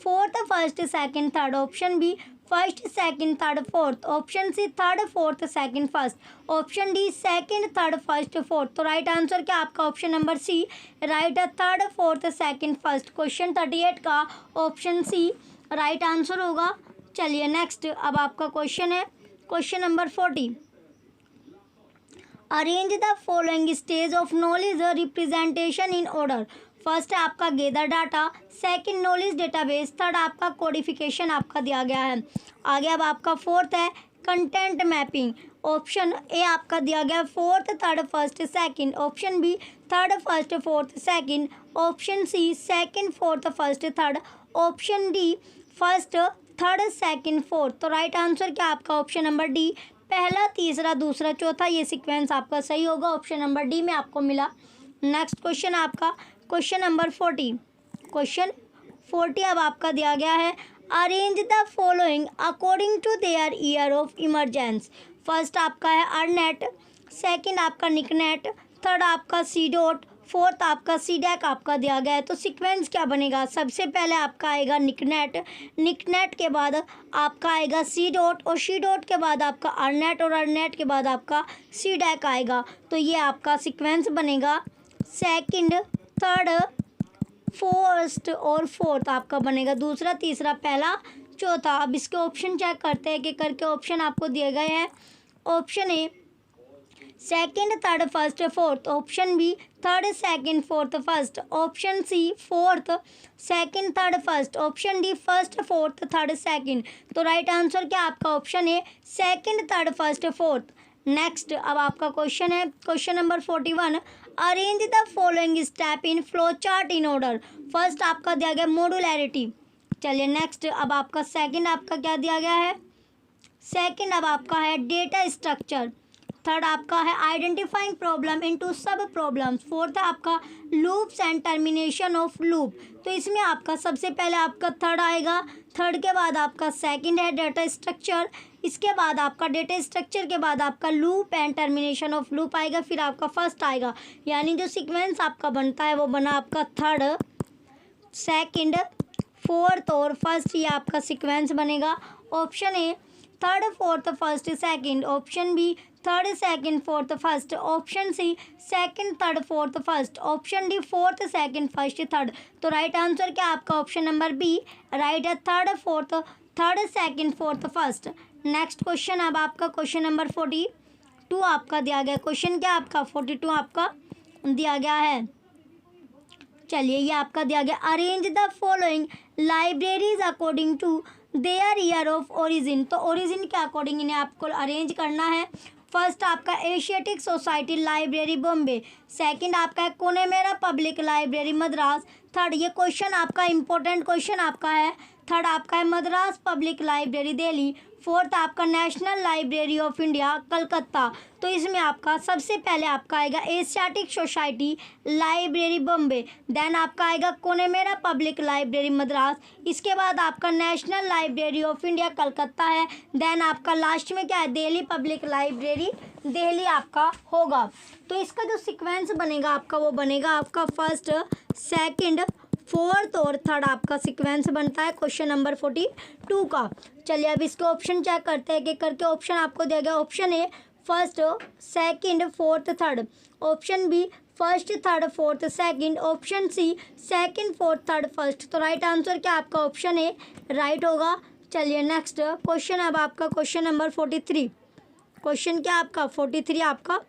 fourth first second third, option B first second third fourth, option C third fourth second first, option D second third first fourth. तो राइट आंसर क्या आपका ऑप्शन नंबर सी राइट है, third fourth second first. Question 38 का option C right answer होगा। चलिए next अब आपका question है question number 40। Arrange the following stage of knowledge representation in order. First है आपका gather data, second knowledge database, third आपका कोडिफिकेशन आपका दिया गया है। आगे अब आपका फोर्थ है कंटेंट मैपिंग। ऑप्शन ए आपका दिया गया fourth, third, first, second. Option B third, first, fourth, second. Option C second, fourth, first, third. Option D first, third, second, fourth. तो राइट आंसर क्या आपका ऑप्शन नंबर डी, पहला, तीसरा, दूसरा, चौथा, ये सीक्वेंस आपका सही होगा। ऑप्शन नंबर डी में आपको मिला। नेक्स्ट क्वेश्चन आपका क्वेश्चन नंबर 40। क्वेश्चन 40 अब आपका दिया गया है, arrange the following according to their year of emergence. First आपका है अर्नेट, सेकंड आपका निकनेट, थर्ड आपका सी डॉट, फोर्थ आपका सी डैक आपका दिया गया है। तो सीक्वेंस क्या बनेगा, सबसे पहले आपका आएगा निकनेट, निकनेट के बाद आपका आएगा सी डॉट, और सी डॉट के बाद आपका अर्नेट, और अर्नेट के बाद आपका सी डैक आएगा। तो ये आपका सीक्वेंस बनेगा सेकंड, थर्ड, फर्स्ट और फोर्थ आपका बनेगा, दूसरा, तीसरा, पहला, चौथा। अब इसके ऑप्शन चेक करते हैं कि करके ऑप्शन आपको दिए गए हैं। Option A second, third, first, fourth. Option B third, second, fourth, first. Option C fourth, second, third, first. Option D first, fourth, third, second. तो राइट आंसर क्या आपका ऑप्शन है second, third, first, fourth. Next अब आपका question है question number 41, arrange the following step in flow chart in order. First आपका दिया गया मॉड्यूलैरिटी। चलिए नेक्स्ट अब आपका सेकंड आपका क्या दिया गया है, सेकंड अब आपका है डेटा स्ट्रक्चर। थर्ड आपका है identifying problem into sub problems. Fourth आपका loops and termination of loop. तो इसमें आपका सबसे पहले आपका थर्ड आएगा, थर्ड के बाद आपका सेकंड है डेटा स्ट्रक्चर, इसके बाद आपका डेटा स्ट्रक्चर के बाद आपका loop and termination of loop आएगा, फिर आपका फर्स्ट आएगा। यानी जो सीक्वेंस आपका बनता है वो बना आपका थर्ड, सेकंड, फोर्थ और फर्स्ट, ये आपका सीक्वेंस बनेगा। Option A third, fourth, first, second. Option B third, second, fourth, first. Option C second, third, fourth, first. Option D fourth, second, first, third. तो राइट आंसर क्या आपका option number B right है, third, fourth, third, second, fourth, first. Next question अब आपका question number 42 आपका दिया गया। Question क्या आपका 42 आपका दिया गया है। चलिए ये आपका दिया गया, arrange the following libraries according to their year of origin. तो ओरिजिन के अकॉर्डिंग इन्हें आपको अरेंज करना है। फर्स्ट आपका Asiatic society library Bombay, second आपका है Connemara public library Madras. Third ये क्वेश्चन आपका इंपॉर्टेंट क्वेश्चन आपका है, थर्ड आपका है Madras public library Delhi. Fourth आपका national library of India Calcutta. तो इसमें आपका सबसे पहले आपका आएगा Asiatic society library Bombay, then आपका आएगा कोनेमेरा पब्लिक लाइब्रेरी मद्रास, इसके बाद आपका national library of India Calcutta है, देन आपका लास्ट में क्या है दिल्ली पब्लिक लाइब्रेरी दिल्ली आपका होगा। तो इसका जो सीक्वेंस बनेगा आपका वो बनेगा आपका फर्स्ट, सेकंड, फोर्थ और थर्ड आपका सीक्वेंस बनता है क्वेश्चन नंबर 42 का। चलिए अब इसके ऑप्शन चेक करते हैं कि करके ऑप्शन आपको दिया गया। Option A first, second, fourth, third. Option B first, third, fourth, second. Option C second, fourth, third, first. तो राइट आंसर क्या आपका ऑप्शन ए राइट होगा। चलिए नेक्स्ट क्वेश्चन अब आपका क्वेश्चन नंबर 43। क्वेश्चन क्या आपका 43 आपका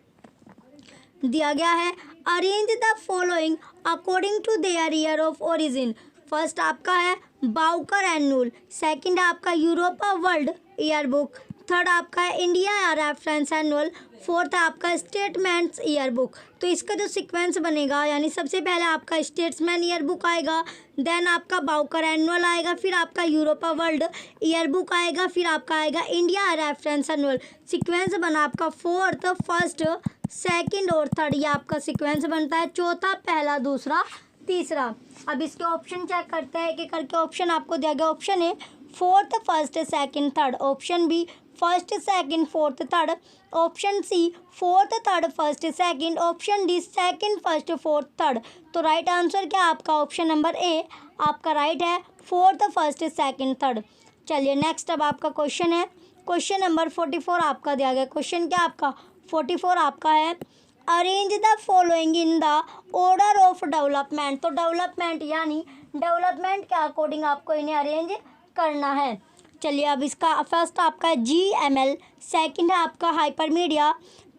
दिया गया है, arrange the following according to their year of origin. First आपका है बाउकर एनुअल, सेकंड आपका Europa world year book, third आपका है इंडिया रेफरेंस एनुअल, फोर्थ आपका स्टेटमेंट्स ईयर बुक। तो इसका जो सीक्वेंस बनेगा यानी सबसे पहले आपका स्टेट्समैन ईयर बुक आएगा, देन आपका बाउकर एनुअल आएगा, फिर आपका यूरोपा वर्ल्ड ईयर बुक आएगा, फिर आपका आएगा इंडिया रेफरेंस एनुअल। सीक्वेंस बना आपका फोर्थ, फर्स्ट, सेकंड और थर्ड, ये आपका सीक्वेंस बनता है, चौथा, पहला, दूसरा, तीसरा। अब इसके ऑप्शन चेक करते हैं कि करके ऑप्शन आपको दिया गया। Option A fourth, first, second, third. Option B first, second, fourth, third. Option C fourth, third, first, second. Option D second, first, fourth, third. तो राइट आंसर क्या आपका ऑप्शन नंबर ए आपका राइट है, fourth, first, second, third. चलिए next अब आपका question है question number 44 आपका दिया गया। क्वेश्चन क्या आपका 44 आपका है, arrange the following in the order of development. तो डेवलपमेंट यानी डेवलपमेंट के अकॉर्डिंग आपको इन्हें अरेंज करना है। चलिए अब इसका फर्स्ट आपका GML, सेकंड है आपका हाइपरमीडिया,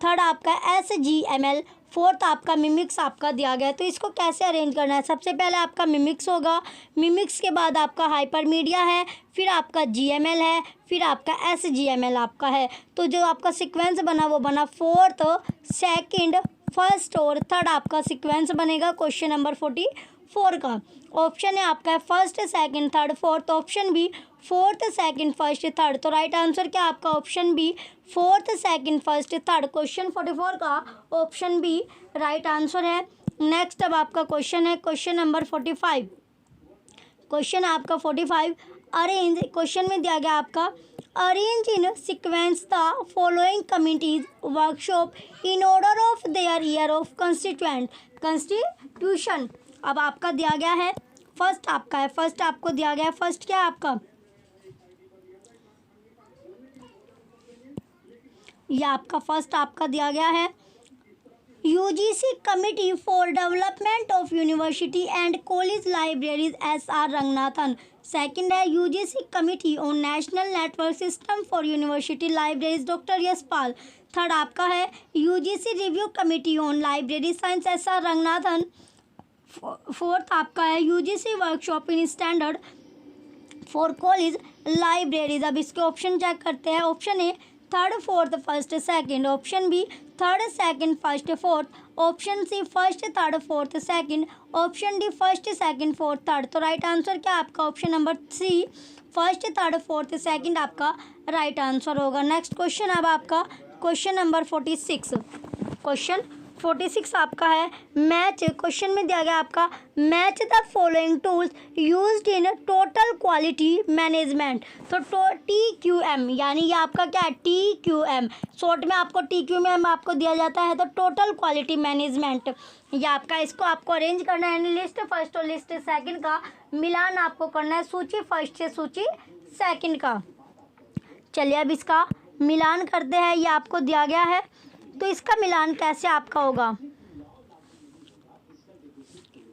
थर्ड आपका SGML, फोर्थ आपका मिमिक्स आपका दिया गया है। तो इसको कैसे अरेंज करना है, सबसे पहले आपका मिमिक्स होगा, मिमिक्स के बाद आपका हाइपर मीडिया है, फिर आपका जीएमएल है, फिर आपका एसजीएमएल आपका है। तो जो आपका सीक्वेंस बना वो बना फोर्थ, सेकंड, फर्स्ट और थर्ड आपका सीक्वेंस बनेगा क्वेश्चन नंबर 44 का। ऑप्शन है आपका first second third fourth, option B fourth second first third. तो राइट आंसर क्या आपका option B fourth second first third. Question 44 का ऑप्शन बी राइट आंसर है। नेक्स्ट अब आपका क्वेश्चन है क्वेश्चन नंबर 45। क्वेश्चन आपका 45 अरेंज, क्वेश्चन में दिया गया आपका arrange in sequence the following committees workshop in order of their year of constitution. अब आपका दिया गया है फर्स्ट आपका है, फर्स्ट आपको दिया गया है, फर्स्ट क्या है आपका, यह आपका फर्स्ट आपका दिया गया है UGC committee for development of university and college libraries S R. Ranganathan. Second है UGC committee on national network system for university libraries doctor Yashpal. Third आपका है UGC review committee on library science S R. Ranganathan. Fourth आपका है UGC workshop in standard for college libraries. अब इसके option check करते हैं। Option A third fourth first second, option B third second first fourth, option C first third fourth second, option D first second fourth third. तो right answer क्या आपका option number C first third fourth second आपका right answer होगा। Next question अब आपका question number 46। Question 46 आपका है match, question में दिया गया आपका match the following tools used in total quality management. तो TQM यानी ये आपका क्या है TQM, शॉर्ट में आपको TQM आपको दिया जाता है। तो टोटल क्वालिटी मैनेजमेंट ये आपका, इसको आपको अरेंज करना है लिस्ट फर्स्ट और लिस्ट सेकंड का मिलान आपको करना है सूची फर्स्ट से सूची सेकंड का। चलिए अब इसका मिलान करते हैं, ये आपको दिया गया है। तो इसका मिलान कैसे आपका होगा,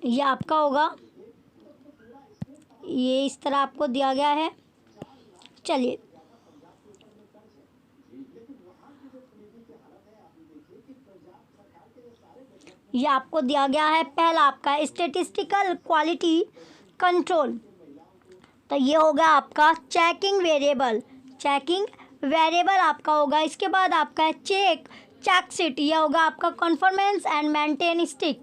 ये आपका होगा, ये इस तरह आपको दिया गया है। चलिए ये आपको दिया गया है पहला आपका स्टैटिस्टिकल क्वालिटी कंट्रोल। तो ये होगा आपका चेकिंग वेरिएबल आपका होगा। इसके बाद आपका है चेक शीट, यह होगा आपका कॉन्फर्मेंस एंड मेंटेन स्टिक।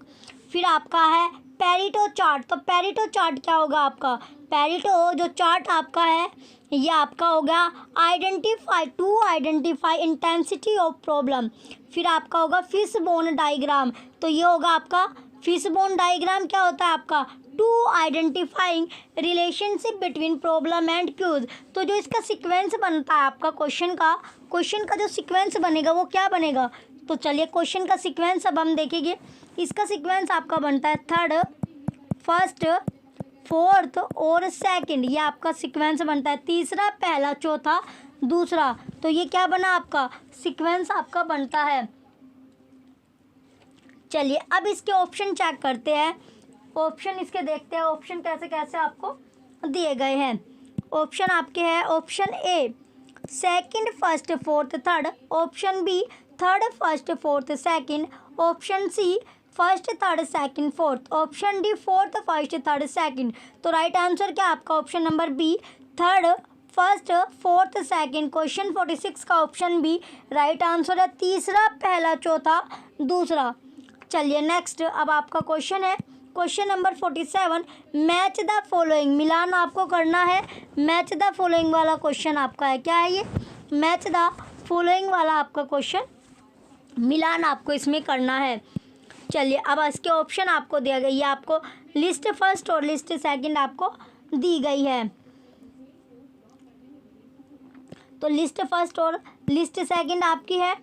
फिर आपका है पेरिटो चार्ट। तो पेरिटो चार्ट क्या होगा आपका, पेरिटो जो चार्ट आपका है ये आपका होगा आइडेंटिफाई इंटेंसिटी ऑफ प्रॉब्लम। फिर आपका होगा फिश बोन डायग्राम। तो ये होगा आपका फिश बोन डायग्राम क्या होता है आपका to identifying relationship between problem and cues. तो जो इसका सीक्वेंस बनता है आपका क्वेश्चन का जो सीक्वेंस बनेगा वो क्या बनेगा। तो चलिए क्वेश्चन का सीक्वेंस अब हम देखेंगे। इसका सीक्वेंस आपका बनता है थर्ड फर्स्ट फोर्थ और सेकंड, ये आपका सीक्वेंस बनता है। तीसरा पहला चौथा दूसरा, तो ये क्या बना आपका सीक्वेंस आपका बनता है। चलिए अब इसके ऑप्शन चेक करते हैं, ऑप्शन इसके देखते हैं ऑप्शन कैसे कैसे आपको दिए गए हैं। ऑप्शन आपके हैं option A second first fourth third, option B third first fourth second, option C first third second fourth, option D fourth first third second. तो राइट आंसर क्या आपका option number B third first fourth second. Question 46 का option B right answer है, तीसरा पहला चौथा दूसरा। चलिए नेक्स्ट अब आपका क्वेश्चन है question number 47 match the following, मिलान आपको करना है। मैच द फॉलोइंग वाला क्वेश्चन आपका है, क्या है ये मैच द फॉलोइंग वाला आपका क्वेश्चन, मिलान आपको इसमें करना है। चलिए अब इसके ऑप्शन आपको दिया गया, ये आपको लिस्ट फर्स्ट और लिस्ट सेकंड आपको दी गई है। तो लिस्ट फर्स्ट और लिस्ट सेकंड आपकी है,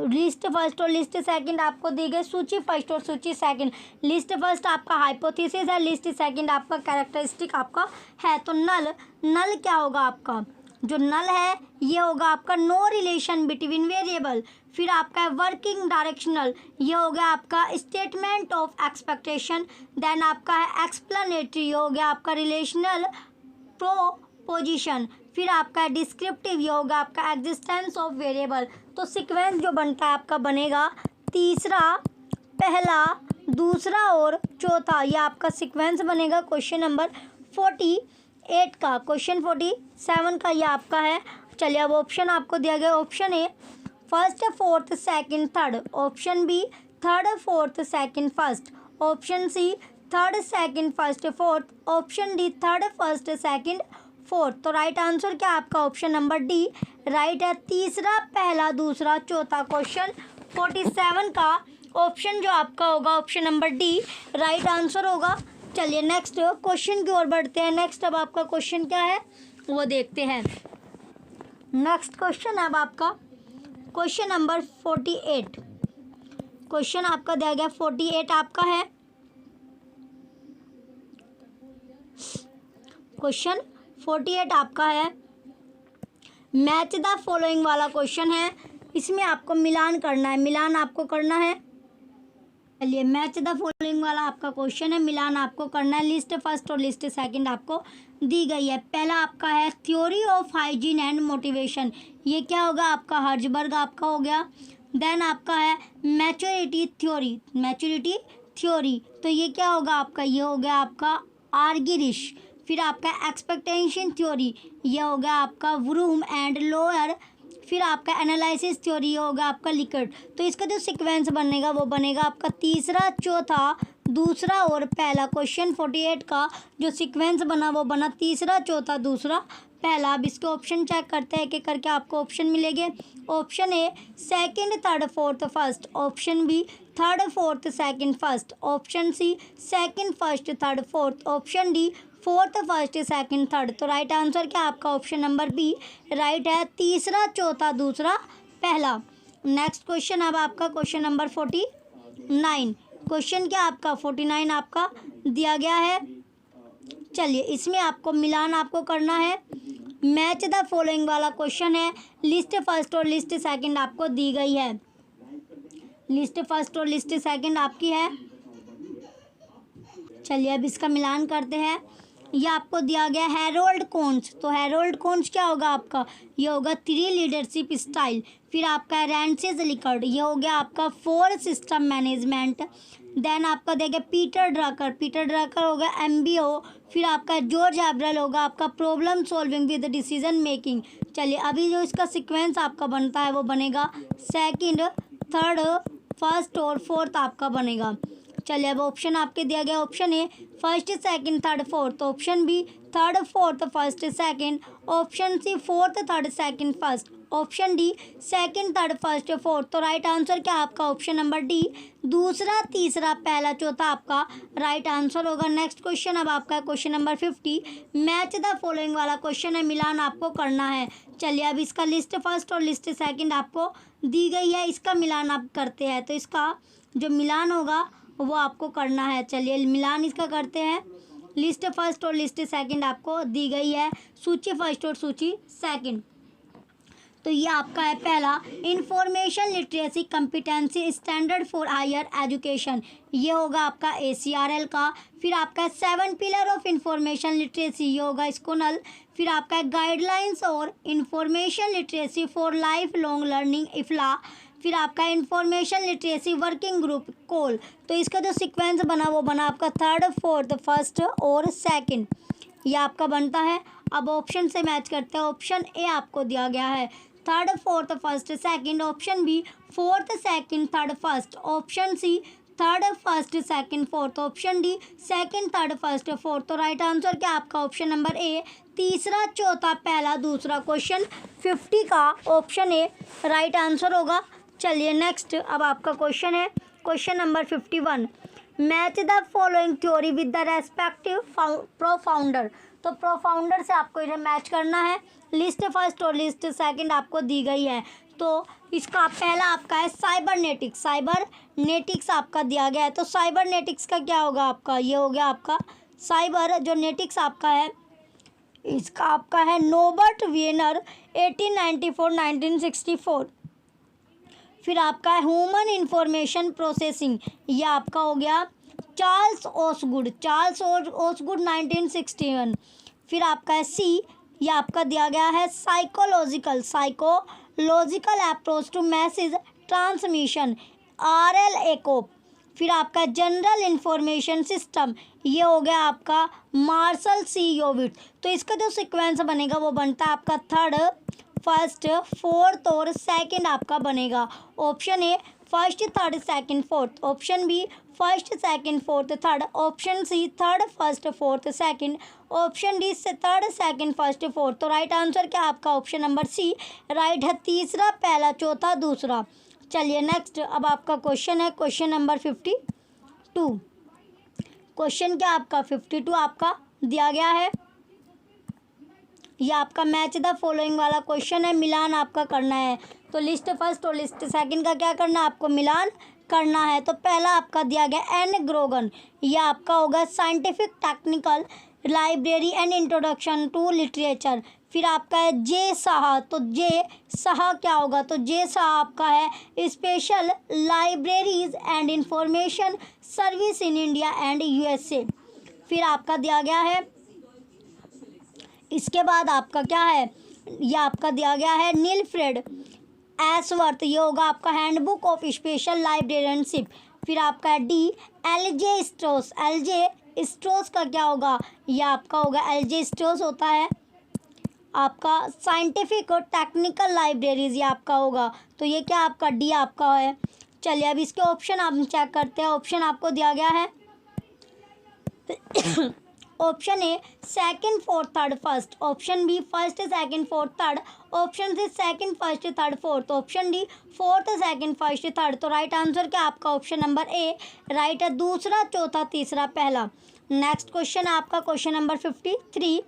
लिस्ट फर्स्ट और लिस्ट सेकंड आपको दी गई सूची फर्स्ट और सूची सेकंड। लिस्ट फर्स्ट आपका हाइपोथेसिस है, लिस्ट सेकंड आपका कैरेक्टरिस्टिक आपका है। तो नल क्या होगा आपका, जो नल है ये होगा आपका नो रिलेशन बिटवीन वेरिएबल। फिर आपका है वर्किंग डायरेक्शनल, ये हो गया आपका स्टेटमेंट ऑफ एक्सपेक्टेशन। देन आपका है एक्सप्लेनेटरी, हो गया आपका रिलेशनल प्रोपोजिशन। फिर आपका डिस्क्रिप्टिव, ये होगा आपका एग्जिस्टेंस ऑफ वेरिएबल। तो सीक्वेंस जो बनता है आपका बनेगा तीसरा, पहला, दूसरा और चौथा, ये आपका सीक्वेंस बनेगा क्वेश्चन नंबर 48 का। क्वेश्चन 47 का ये आपका है। चलिए अब ऑप्शन आपको दिया गया, option A first fourth second third, option B third fourth second first, option C third second first fourth, option D third first second fourth. तो राइट आंसर क्या आपका ऑप्शन नंबर डी राइट है, तीसरा, पहला, दूसरा, चौथा। क्वेश्चन 47 का option जो आपका होगा option number D right answer होगा। चलिए नेक्स्ट क्वेश्चन की ओर बढ़ते हैं। नेक्स्ट अब आपका क्वेश्चन क्या है वो देखते हैं। नेक्स्ट क्वेश्चन अब आपका क्वेश्चन नंबर 48, क्वेश्चन आपका दिया गया 48 आपका है। क्वेश्चन 48 आपका है, मैच द फॉलोइंग वाला क्वेश्चन है। इसमें आपको मिलान करना है, मिलान आपको करना है। चलिए मैच द फॉलोइंग वाला आपका क्वेश्चन है, मिलान आपको करना है। लिस्ट फर्स्ट और लिस्ट सेकंड आपको दी गई है। पहला आपका है theory of hygiene and motivation, ये क्या होगा आपका हर्जबर्ग आपका हो गया। देन आपका है मैच्योरिटी थ्योरी, मैच्योरिटी थ्योरी, तो ये क्या होगा आपका, ये हो गया आपका आर्गिरिश। फिर आपका एक्सपेक्टेशन थ्योरी, ये हो गया आपका वरूम एंड लोअर। फिर आपका एनालिसिस थ्योरी होगा आपका लिकर्ट। तो इसका जो सीक्वेंस बनेगा वो बनेगा आपका तीसरा, चौथा, दूसरा और पहला। क्वेश्चन 48 का जो सीक्वेंस बना वो बना तीसरा, चौथा, दूसरा, पहला। अब इसके ऑप्शन चेक करते हैं कि करके आपको ऑप्शन मिलेंगे। Option A second third fourth first, option B third fourth second first, option C second first third fourth, option D fourth first second third. तो राइट आंसर क्या आपका ऑप्शन नंबर बी राइट है, तीसरा, चौथा, दूसरा, पहला। Next question अब आपका क्वेश्चन नंबर 49, क्वेश्चन क्या आपका 49 आपका दिया गया है। चलिए इसमें आपको मिलान आपको करना है। मैच द फॉलोइंग वाला क्वेश्चन है। लिस्ट फर्स्ट और लिस्ट सेकंड आपको दी गई है, लिस्ट फर्स्ट और लिस्ट सेकंड आपकी है। चलिए अब इसका मिलान करते हैं। ये आपको दिया गया हैरोल्ड कोन्स, तो हैरोल्ड कोन्स क्या होगा आपका, ये होगा 3 लीडरशिप स्टाइल। फिर आपका रैंसिस लिकर्ट, ये हो गया आपका 4 सिस्टम मैनेजमेंट। देन आपका देगा पीटर ड्रकर, पीटर ड्रकर होगा MBO। फिर आपका जॉर्ज एब्रल होगा आपका problem solving with decision making. चलिए अभी जो इसका सीक्वेंस आपका बनता है वो बनेगा सेकंड, थर्ड, फर्स्ट और फोर्थ आपका बनेगा। चलिए अब ऑप्शन आपके दिया गया, option A first second third fourth, option B third fourth first second, option C fourth third second first, option D second third first fourth. तो राइट आंसर क्या आपका ऑप्शन नंबर डी दूसरा, तीसरा, पहला, चौथा आपका राइट आंसर होगा। Next question अब आपका question number 50, match the following वाला क्वेश्चन है, मिलान आपको करना है। चलिए अब इसका लिस्ट फर्स्ट और लिस्ट सेकंड आपको दी गई है, इसका मिलान आप करते हैं। तो इसका जो मिलान होगा वो आपको करना है। चलिए मिलान इसका करते हैं। लिस्ट फर्स्ट और लिस्ट सेकंड आपको दी गई है, सूची फर्स्ट और सूची सेकंड। तो ये आपका है पहला information literacy competency standard for higher education, ये होगा आपका ACRL का। फिर आपका 7 पिलर ऑफ इंफॉर्मेशन लिटरेसी, ये होगा स्कोनल। फिर आपका गाइडलाइंस और information literacy for life long learning IFLA। फिर आपका इंफॉर्मेशन लिटरेसी वर्किंग ग्रुप कोल। तो इसका जो सीक्वेंस बना वो बना आपका थर्ड, फोर्थ, फर्स्ट और सेकंड, ये आपका बनता है। अब ऑप्शन से मैच करते हैं। ऑप्शन ए आपको दिया गया है third fourth first second, option B fourth second third first, option C third first second fourth, option D second third first fourth. तो राइट आंसर क्या आपका ऑप्शन नंबर ए तीसरा, चौथा, पहला, दूसरा। क्वेश्चन 50 का ऑप्शन ए राइट आंसर होगा। चलिए नेक्स्ट अब आपका क्वेश्चन है question number 51, match the following theory with the respective propounder. तो प्रोफाउंडर से आपको इन्हें मैच करना है। लिस्ट फर्स्ट और लिस्ट सेकंड आपको दी गई है। तो इसका पहला आपका है साइबरनेटिक्स, साइबरनेटिक्स आपका दिया गया है। तो साइबरनेटिक्स का क्या होगा आपका, ये हो गया आपका साइबर जो नेटिक्स आपका है, इसका आपका है नोबर्ट वियनर 1894-1964। फिर आपका है ह्यूमन इंफॉर्मेशन प्रोसेसिंग, ये आपका हो गया चार्ल्स ओसगुड 1961। फिर आपका है सी ये आपका दिया गया है psychological approach to message transmission, RL ECOP। फिर आपका जनरल इंफॉर्मेशन सिस्टम, ये हो गया आपका मार्शल C योविट। तो इसका जो सीक्वेंस बनेगा वो बनता है आपका थर्ड, फर्स्ट, फोर्थ और सेकंड आपका बनेगा। Option A first third second fourth, option B first second fourth third, option C third first fourth second, option D से थर्ड सेकंड फर्स्ट फोर्थ। तो राइट आंसर क्या आपका ऑप्शन नंबर सी राइट है, तीसरा पहला चौथा दूसरा। चलिए नेक्स्ट, अब आपका क्वेश्चन है क्वेश्चन नंबर 52। क्वेश्चन क्या आपका 52 आपका दिया गया है, ये आपका मैच द फॉलोइंग वाला क्वेश्चन है, मिलान आपका करना है। तो लिस्ट फर्स्ट और लिस्ट सेकंड का क्या करना है, आपको मिलान करना है। तो पहला आपका दिया गया एन ग्रोगन, ये आपका होगा scientific technical library and introduction to literature. फिर आपका है जे साहा, तो जे साहा क्या होगा, तो जे साहा आपका है special libraries and information service in India and USA। फिर आपका दिया गया है, इसके बाद आपका क्या है, ये आपका दिया गया है नीलफ्रेड एसवर्थ, ये होगा आपका हैंडबुक ऑफ स्पेशल लाइब्रेरियनशिप। फिर आपका है डी LJ स्ट्रोस, LJ स्ट्रोस का क्या होगा, ये आपका होगा LJ स्ट्रोस होता है आपका साइंटिफिक और टेक्निकल लाइब्रेरीज, ये आपका होगा। तो ये क्या आपका डी आपका है। चलिए अब इसके ऑप्शन आप चेक करते हैं। ऑप्शन आपको दिया गया है option A second fourth third first, option B first second fourth third, option C second first third fourth, option D fourth second first third. तो राइट आंसर क्या आपका ऑप्शन नंबर ए राइट है, दूसरा चौथा तीसरा पहला। नेक्स्ट क्वेश्चन है आपका क्वेश्चन नंबर 53।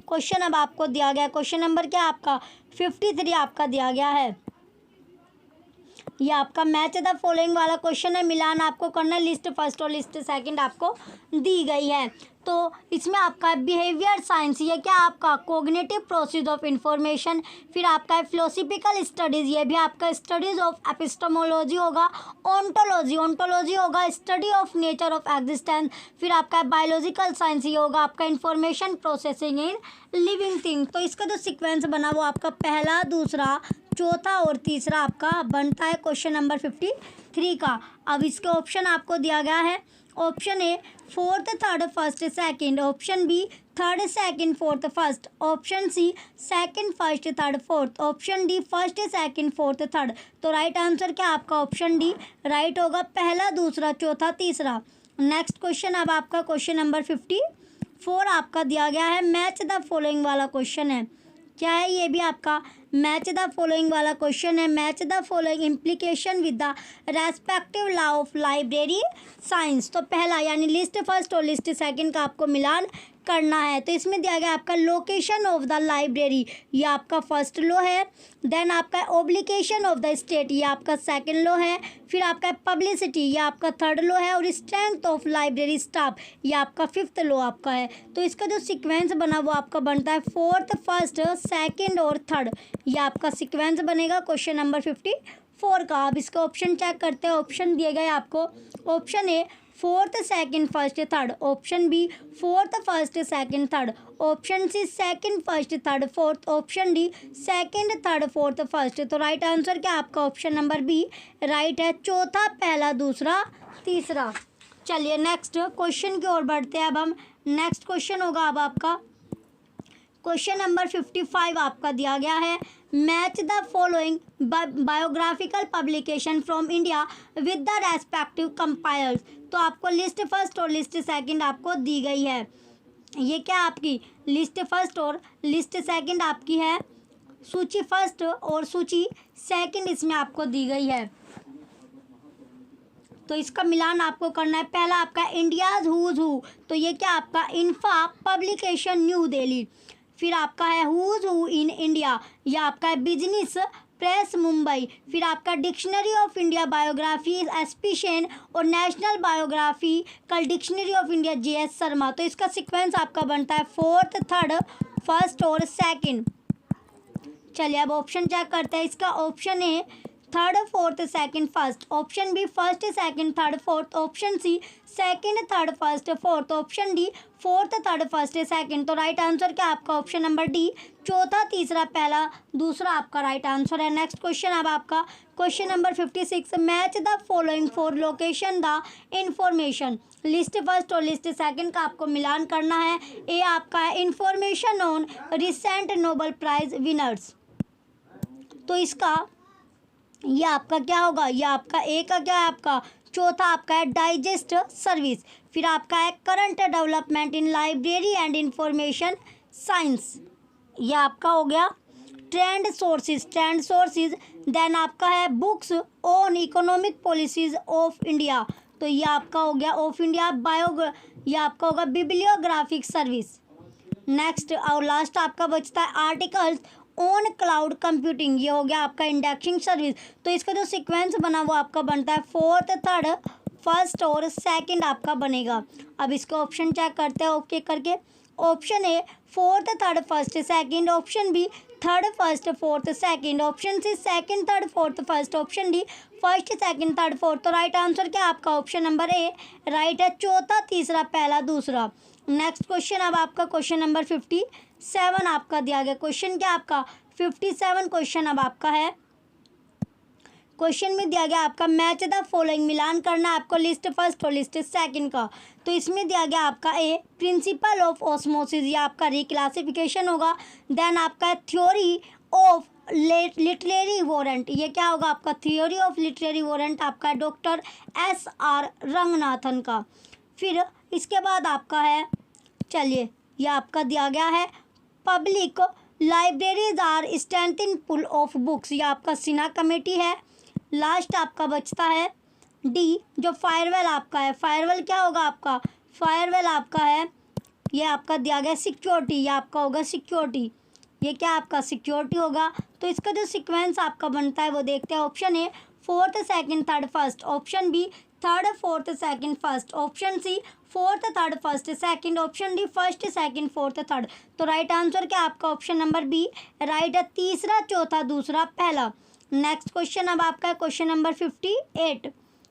क्वेश्चन अब आपको दिया गया क्वेश्चन नंबर क्या आपका 53 आपका दिया गया है, ये आपका मैच द फॉलोइंग वाला क्वेश्चन है, मिलान आपको करना है, लिस्ट फर्स्ट और लिस्ट सेकंड आपको दी गई है। तो इसमें आपका बिहेवियर साइंस, ये क्या आपका कोग्निटिव प्रोसेस ऑफ इंफॉर्मेशन। फिर आपका है फिलोसफिकल स्टडीज़, ये भी आपका स्टडीज़ ऑफ एपिस्टेमोलॉजी होगा। ओंटोलॉजी होगा study of nature of existence. फिर आपका है बायोलॉजिकल साइंस, ये होगा आपका information processing in living thing. तो इसका जो सीक्वेंस बना वो आपका पहला दूसरा चौथा और तीसरा आपका बनता है क्वेश्चन नंबर 53 का। अब इसके ऑप्शन आपको दिया गया है, option A fourth third first second, option B third second fourth first, option C second first third fourth, option D first second fourth third. तो राइट आंसर क्या आपका ऑप्शन डी राइट होगा, पहला दूसरा चौथा तीसरा। नेक्स्ट क्वेश्चन अब आपका क्वेश्चन नंबर 54 आपका दिया गया है, मैच द फॉलोइंग वाला क्वेश्चन है। क्या है, ये भी आपका मैच द फॉलोइंग वाला क्वेश्चन है। Match the following implication with the respective law of library science. तो पहला यानी लिस्ट फर्स्ट और लिस्ट सेकंड का आपको मिलान करना है। तो इसमें दिया गया आपका लोकेशन ऑफ द लाइब्रेरी, ये आपका फर्स्ट लो है। देन आपका ओब्लिगेशन ऑफ द स्टेट, ये आपका सेकंड लो है। फिर आपका पब्लिसिटी, ये आपका थर्ड लो है। और स्ट्रेंथ ऑफ लाइब्रेरी स्टाफ, ये आपका फिफ्थ लो आपका है। तो इसका जो सीक्वेंस बना वो आपका बनता है फोर्थ फर्स्ट सेकंड और थर्ड, ये आपका सीक्वेंस बनेगा क्वेश्चन नंबर 54 का। अब इसका ऑप्शन चेक करते हैं। ऑप्शन दिए गए आपको, option A fourth second first third, option B fourth first second third, option C second first third fourth, option D second third fourth first. तो राइट आंसर क्या आपका ऑप्शन नंबर बी राइट है, चौथा पहला दूसरा तीसरा। चलिए नेक्स्ट क्वेश्चन की ओर बढ़ते हैं। अब हम नेक्स्ट क्वेश्चन होगा अब आपका क्वेश्चन नंबर 55 आपका दिया गया है, match the following biographical publication from India with the respective compilers. तो आपको लिस्ट फर्स्ट और लिस्ट सेकंड आपको दी गई है। ये क्या आपकी लिस्ट फर्स्ट और लिस्ट सेकंड आपकी है, सूची फर्स्ट और सूची सेकंड इसमें आपको दी गई है। तो इसका मिलान आपको करना है। पहला आपका इंडियाज हुज हु, तो ये क्या आपका इन्फा पब्लिकेशन न्यू दिल्ली। फिर आपका है हुज हु इन इंडिया, यह आपका है बिजनेस प्रेस मुंबई। फिर आपका dictionary of India biography SP Sen और नेशनल बायोग्राफी कल dictionary of India JS Sharma. तो इसका सीक्वेंस आपका बनता है फोर्थ थर्ड फर्स्ट और सेकंड। चलिए अब ऑप्शन चेक करते हैं। इसका ऑप्शन है third fourth second first, option B first second third fourth, option C second third first fourth, option D fourth third first second. तो राइट आंसर क्या आपका ऑप्शन नंबर डी, चौथा तीसरा पहला दूसरा आपका राइट आंसर है। नेक्स्ट क्वेश्चन अब आपका question number 56, match the following for location the information, list first और लिस्ट सेकंड का आपको मिलान करना है। ए आपका है information on recent Nobel prize winners, तो इसका ये आपका क्या होगा, ये आपका ए का क्या है आपका, चौथा आपका है डाइजेस्ट सर्विस, फिर आपका है current development in library and information science, ये आपका हो गया ट्रेंड सोर्सेज, देन आपका है books on economic policies of India, तो ये आपका हो गया ऑफ इंडिया ये आपका होगा बिब्लियोग्राफिक सर्विस। नेक्स्ट और लास्ट आपका बचता है आर्टिकल्स ऑन क्लाउड कंप्यूटिंग, ये हो गया आपका इंडेक्सिंग सर्विस। तो इसका जो सीक्वेंस बना वो आपका बनता है फोर्थ थर्ड फर्स्ट और सेकंड आपका बनेगा। अब इसका ऑप्शन चेक करते हैं ओके करके। Option A fourth third first second, option B third first fourth second, option C second third fourth first, option D first second third fourth. तो right answer क्या आपका ऑप्शन नंबर ए right है, चौथा तीसरा पहला दूसरा। नेक्स्ट क्वेश्चन अब आपका क्वेश्चन नंबर 57 आपका दिया गया, क्वेश्चन क्या आपका 57 क्वेश्चन अब आपका है, क्वेश्चन में दिया गया आपका मैच द फॉलोइंग, मिलान करना है आपको लिस्ट फर्स्ट और लिस्ट सेकंड का। तो इसमें दिया गया आपका ए प्रिंसिपल ऑफ ऑस्मोसिस, ये आपका रिक्लासिफिकेशन होगा। देन आपका है थ्योरी ऑफ लिटरेरी वारंट, ये क्या होगा आपका थ्योरी ऑफ लिटरेरी वारंट आपका है डॉक्टर SR रंगनाथन का। फिर इसके बाद आपका है चलिए ये आपका दिया गया है public libraries are strengthening pool of books, ये आपका सिन्हा कमेटी है। लास्ट आपका बचता है डी जो फायरवेल आपका है, फायरवेल क्या होगा आपका, फायरवेल आपका है ये आपका दिया गया सिक्योरिटी, ये आपका होगा सिक्योरिटी, ये क्या आपका सिक्योरिटी होगा। तो इसका जो सीक्वेंस आपका बनता है वो देखते हैं। Option A fourth second third first, option B third fourth second first, option C fourth third first second, option D first second fourth third. तो राइट आंसर क्या आपका ऑप्शन नंबर बी राइट है, तीसरा चौथा दूसरा पहला। नेक्स्ट क्वेश्चन अब आपका है क्वेश्चन नंबर 58,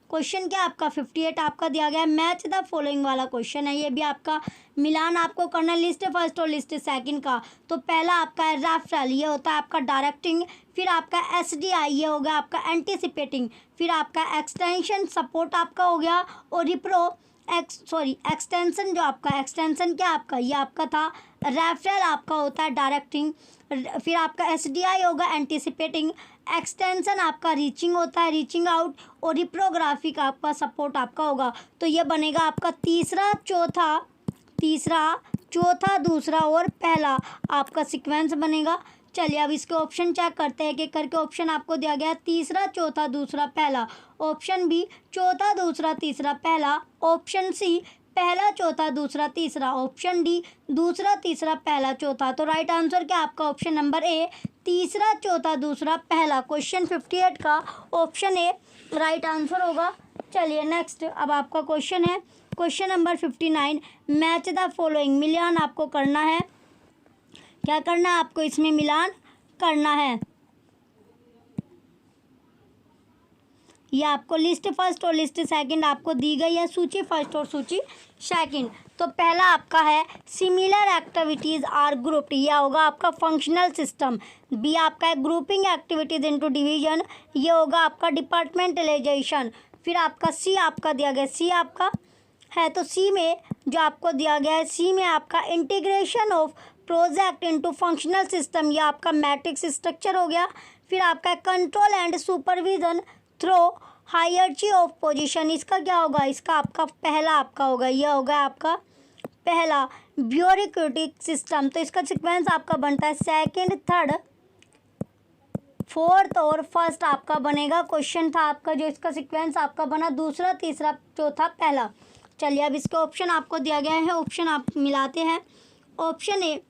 क्वेश्चन क्या आपका 58 आपका दिया गया है मैच द फॉलोइंग वाला क्वेश्चन है, ये भी आपका मिलान आपको करना लिस्ट फर्स्ट और लिस्ट सेकंड का। तो पहला आपका है रेफरल, ये होता है आपका डायरेक्टिंग, फिर आपका SDI ये होगा आपका एंटिसिपेटिंग, फिर आपका एक्सटेंशन सपोर्ट आपका हो गया, और एक्सटेंशन जो आपका एक्सटेंशन क्या आपका ये आपका था रेफरल आपका होता है डायरेक्टिंग, फिर आपका SDI होगा एंटिसिपेटिंग, एक्सटेंशन आपका रीचिंग होता है रीचिंग आउट, और रिप्रोग्राफिक आपका सपोर्ट आपका होगा। तो ये बनेगा आपका तीसरा चौथा दूसरा और पहला आपका सीक्वेंस बनेगा। चलिए अब इसके ऑप्शन चेक करते हैं कि करके। ऑप्शन आपको दिया गया तीसरा चौथा दूसरा पहला, ऑप्शन बी चौथा दूसरा तीसरा पहला, ऑप्शन सी पहला चौथा दूसरा तीसरा, ऑप्शन डी दूसरा तीसरा पहला चौथा। तो राइट आंसर क्या आपका ऑप्शन नंबर ए तीसरा चौथा दूसरा पहला। क्वेश्चन 58 का ऑप्शन ए राइट आंसर होगा। चलिए नेक्स्ट अब आपका क्वेश्चन है question number 59, match the following, मिलान आपको करना है, क्या करना है आपको इसमें मिलान करना है। ये आपको लिस्ट फर्स्ट और लिस्ट सेकंड आपको दी गई है, सूची फर्स्ट और सूची सेकंड। तो पहला आपका है सिमिलर एक्टिविटीज़ आर ग्रुप्ड, यह होगा आपका फंक्शनल सिस्टम। बी आपका है ग्रुपिंग एक्टिविटीज़ इनटू डिवीजन, ये होगा आपका डिपार्टमेंटलाइजेशन। फिर आपका सी आपका दिया गया, सी आपका है तो सी में जो आपको दिया गया है, सी में आपका integration of project into functional system, यह आपका मैट्रिक्स स्ट्रक्चर हो गया। फिर आपका control and supervision through hierarchy of position, इसका क्या होगा, इसका आपका पहला आपका होगा, यह होगा आपका पहला ब्यूरोक्रेटिक सिस्टम। तो इसका सीक्वेंस आपका बनता है सेकंड थर्ड फोर्थ और फर्स्ट आपका बनेगा। क्वेश्चन था आपका जो इसका सीक्वेंस आपका बना दूसरा तीसरा चौथा पहला। चलिए अब इसका ऑप्शन आपको दिया गया है, ऑप्शन आप मिलाते हैं। Option A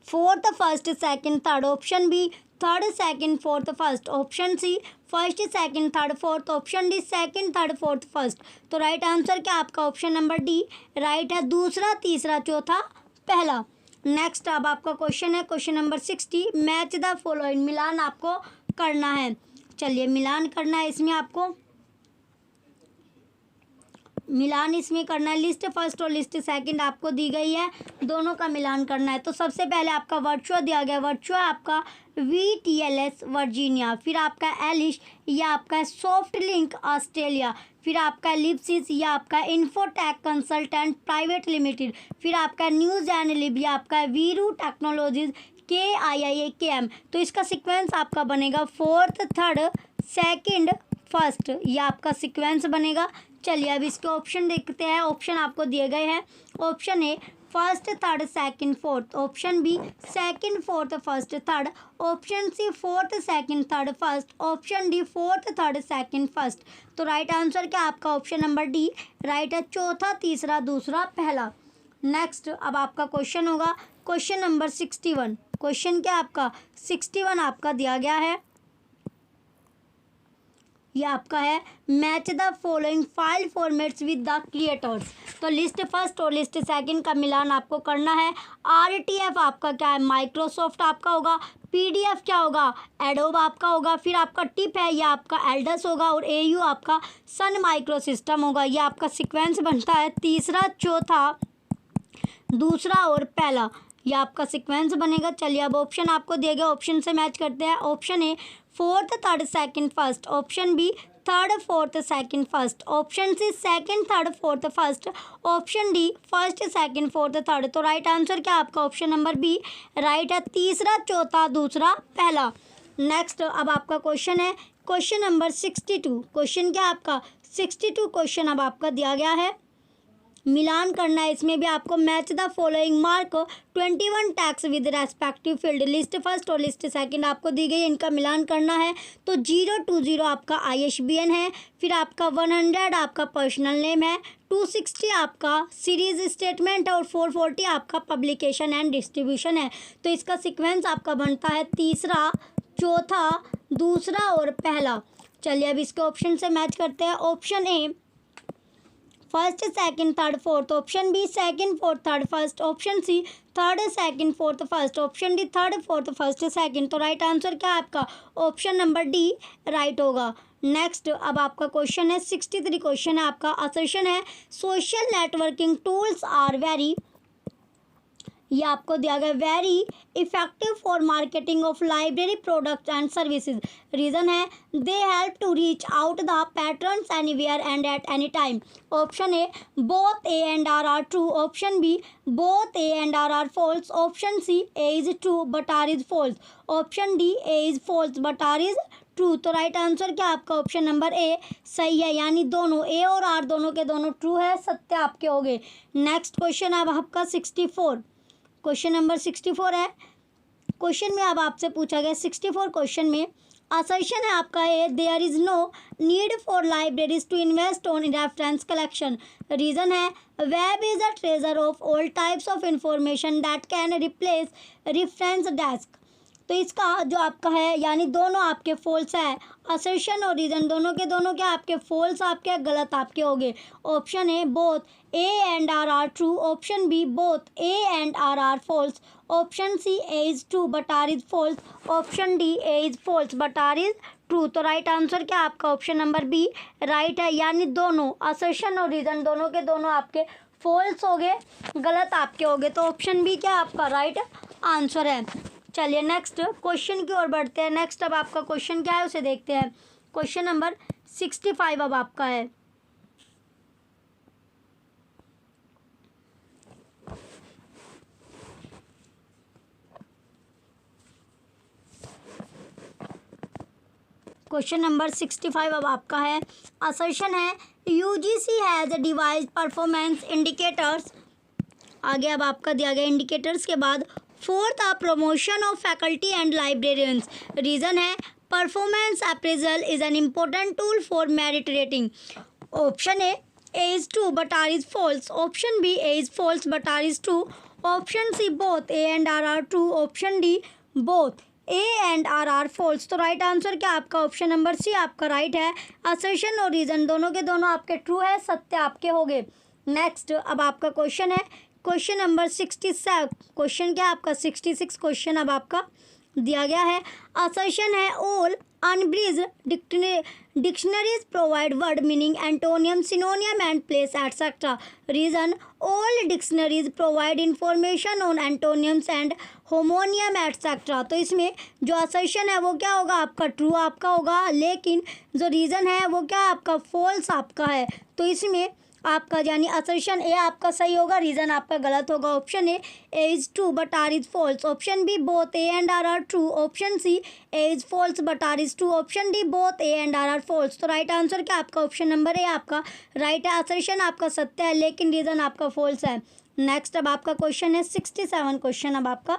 fourth first second third, option B third second fourth first, option C first second third fourth, option D second third fourth first. तो राइट आंसर क्या आपका ऑप्शन नंबर डी राइट है, दूसरा तीसरा चौथा पहला। नेक्स्ट अब आपका क्वेश्चन है question number 60, match the following, मिलान आपको करना है। चलिए मिलान करना है इसमें, आपको मिलान इसमें करना है। लिस्ट फर्स्ट और लिस्ट सेकंड आपको दी गई है, दोनों का मिलान करना है। तो सबसे पहले आपका वर्चुआ दिया गया, वर्चुआ आपका VTLS वर्जीनिया, फिर आपका एलिश, यह आपका सॉफ्ट लिंक ऑस्ट्रेलिया, फिर आपका लिप्सिस, यह आपका इन्फोटेक कंसल्टेंट प्राइवेट लिमिटेड, फिर आपका न्यूज़ एंड लिब, यह आपका वीरू टेक्नोलॉजीज KIIAKM। तो इसका सीक्वेंस आपका बनेगा फोर्थ, थर्ड, सेकंड, फर्स्ट, ये आपका सीक्वेंस बनेगा। चलिए अब इसके ऑप्शन देखते हैं। ऑप्शन आपको दिए गए हैं। Option A first, third, second, fourth, option B second, fourth, first, third, option C fourth, second, third, first, option D fourth, third, second, first. तो राइट आंसर क्या आपका ऑप्शन नंबर डी राइट है, चौथा, तीसरा, दूसरा, पहला। नेक्स्ट अब आपका क्वेश्चन होगा क्वेश्चन नंबर 61। क्वेश्चन क्या आपका 61 आपका दिया गया है, ये आपका है match the following file formats with the creators. तो लिस्ट फर्स्ट और लिस्ट सेकंड का मिलान आपको करना है। RTF आपका क्या है, माइक्रोसॉफ्ट आपका होगा। PDF क्या होगा, एडोब आपका होगा। फिर आपका टिप है, यह आपका एल्डस होगा। और AU आपका सन माइक्रो सिस्टम होगा। यह आपका सीक्वेंस बनता है तीसरा, चौथा, दूसरा और पहला, यह आपका सीक्वेंस बनेगा। चलिए अब ऑप्शन आपको दिए गए, ऑप्शन से मैच करते हैं। Option A fourth, third, second, first, option B third, fourth, second, first, option C second, third, fourth, first, option D first, second, fourth, third. तो राइट आंसर क्या आपका ऑप्शन नंबर बी राइट है, तीसरा, चौथा, दूसरा, पहला। नेक्स्ट अब आपका क्वेश्चन है क्वेश्चन नंबर 62। क्वेश्चन क्या आपका 62 क्वेश्चन अब आपका दिया गया है, मिलान करना है। इसमें भी आपको match the following mark 21 tax with respective field. List first और लिस्ट सेकंड आपको दी गई है, इनका मिलान करना है। तो 020 आपका ISBN है, फिर आपका 100 आपका पर्सनल नेम है, 260 आपका सीरीज स्टेटमेंट है और 440 आपका पब्लिकेशन एंड डिस्ट्रीब्यूशन है। तो इसका सीक्वेंस आपका बनता है तीसरा, चौथा, दूसरा और पहला। चलिए अब इसके ऑप्शन से मैच करते हैं। Option A first, second, third, fourth, option B second, fourth, third, first, option C third, second, fourth, first, option D third, fourth, first, second. तो राइट आंसर क्या है आपका ऑप्शन नंबर डी राइट होगा। Next अब आपका question है 63 question है आपका। असर्शन है social networking tools are very, ये आपको दिया गया very effective for marketing of library products and services. Reason है they help to reach out the patterns anywhere and at any time. Option A both A and R are true, option B both A and R are false, option C A is true but R is false, option D A is false but R is true. तो right answer क्या आपका option number ए सही है, यानी दोनों ए और are दोनों के दोनों ट्रू है, सत्य आपके हो गए। नेक्स्ट क्वेश्चन अब आपका 64 क्वेश्चन नंबर 64 है। क्वेश्चन में अब आपसे पूछा गया 64 क्वेश्चन में असर्शन है आपका है there is no need for libraries to invest on reference collection. Reason है web is a treasure of all types of information that can replace reference desk. तो इसका जो आपका है यानी दोनों आपके फॉल्स है, असर्शन और रीज़न दोनों के दोनों क्या आपके फॉल्स आपके गलत आपके हो गए। Option A both A and R are true, option B both A and R are false, option C A is true but R is false, option D A is false but R is true. तो right answer क्या आपका option number B right है, यानी दोनों assertion और reason दोनों के दोनों आपके फॉल्स हो गए, गलत आपके हो गए। तो ऑप्शन बी क्या आपका राइट आंसर है। चलिए नेक्स्ट क्वेश्चन की ओर बढ़ते हैं। नेक्स्ट अब आपका क्वेश्चन क्या है उसे देखते हैं। क्वेश्चन नंबर 65 अब आपका है। क्वेश्चन नंबर 65 अब आपका है। असर्शन है UGC has device performance indicators. आगे अब आपका दिया गया इंडिकेटर्स के बाद fourth promotion of faculty and librarians. Reason है performance appraisal is an important tool for merit rating. Option A is true but R is false, option B A is false but R is true, option C both A and R are true, option D both A and R are false. तो right answer क्या आपका option number सी आपका right है। Assertion और reason दोनों के दोनों आपके ट्रू है, सत्य आपके हो गए। नेक्स्ट अब आपका क्वेश्चन है क्वेश्चन नंबर 67। क्वेश्चन क्या आपका 66 क्वेश्चन अब आपका दिया गया है। असर्शन है all unbridged dictionaries provide word meaning, antonym, synonym and place etc. Reason: all dictionaries provide information on antonyms and homonym etcetera. तो इसमें जो असर्शन है वो क्या होगा आपका ट्रू आपका होगा, लेकिन जो रीज़न है वो क्या आपका फॉल्स आपका है। तो इसमें आपका यानी असर्शन ए आपका सही होगा, रीज़न आपका गलत होगा। Option A is true but R is false. Option B both A and R true. Option C A is false but R is true. Option D both A and R false. तो right answer क्या आपका option number A आपका right है। Assertion आपका सत्य है लेकिन reason आपका फॉल्स है। नेक्स्ट अब आपका क्वेश्चन है 67 क्वेश्चन अब आपका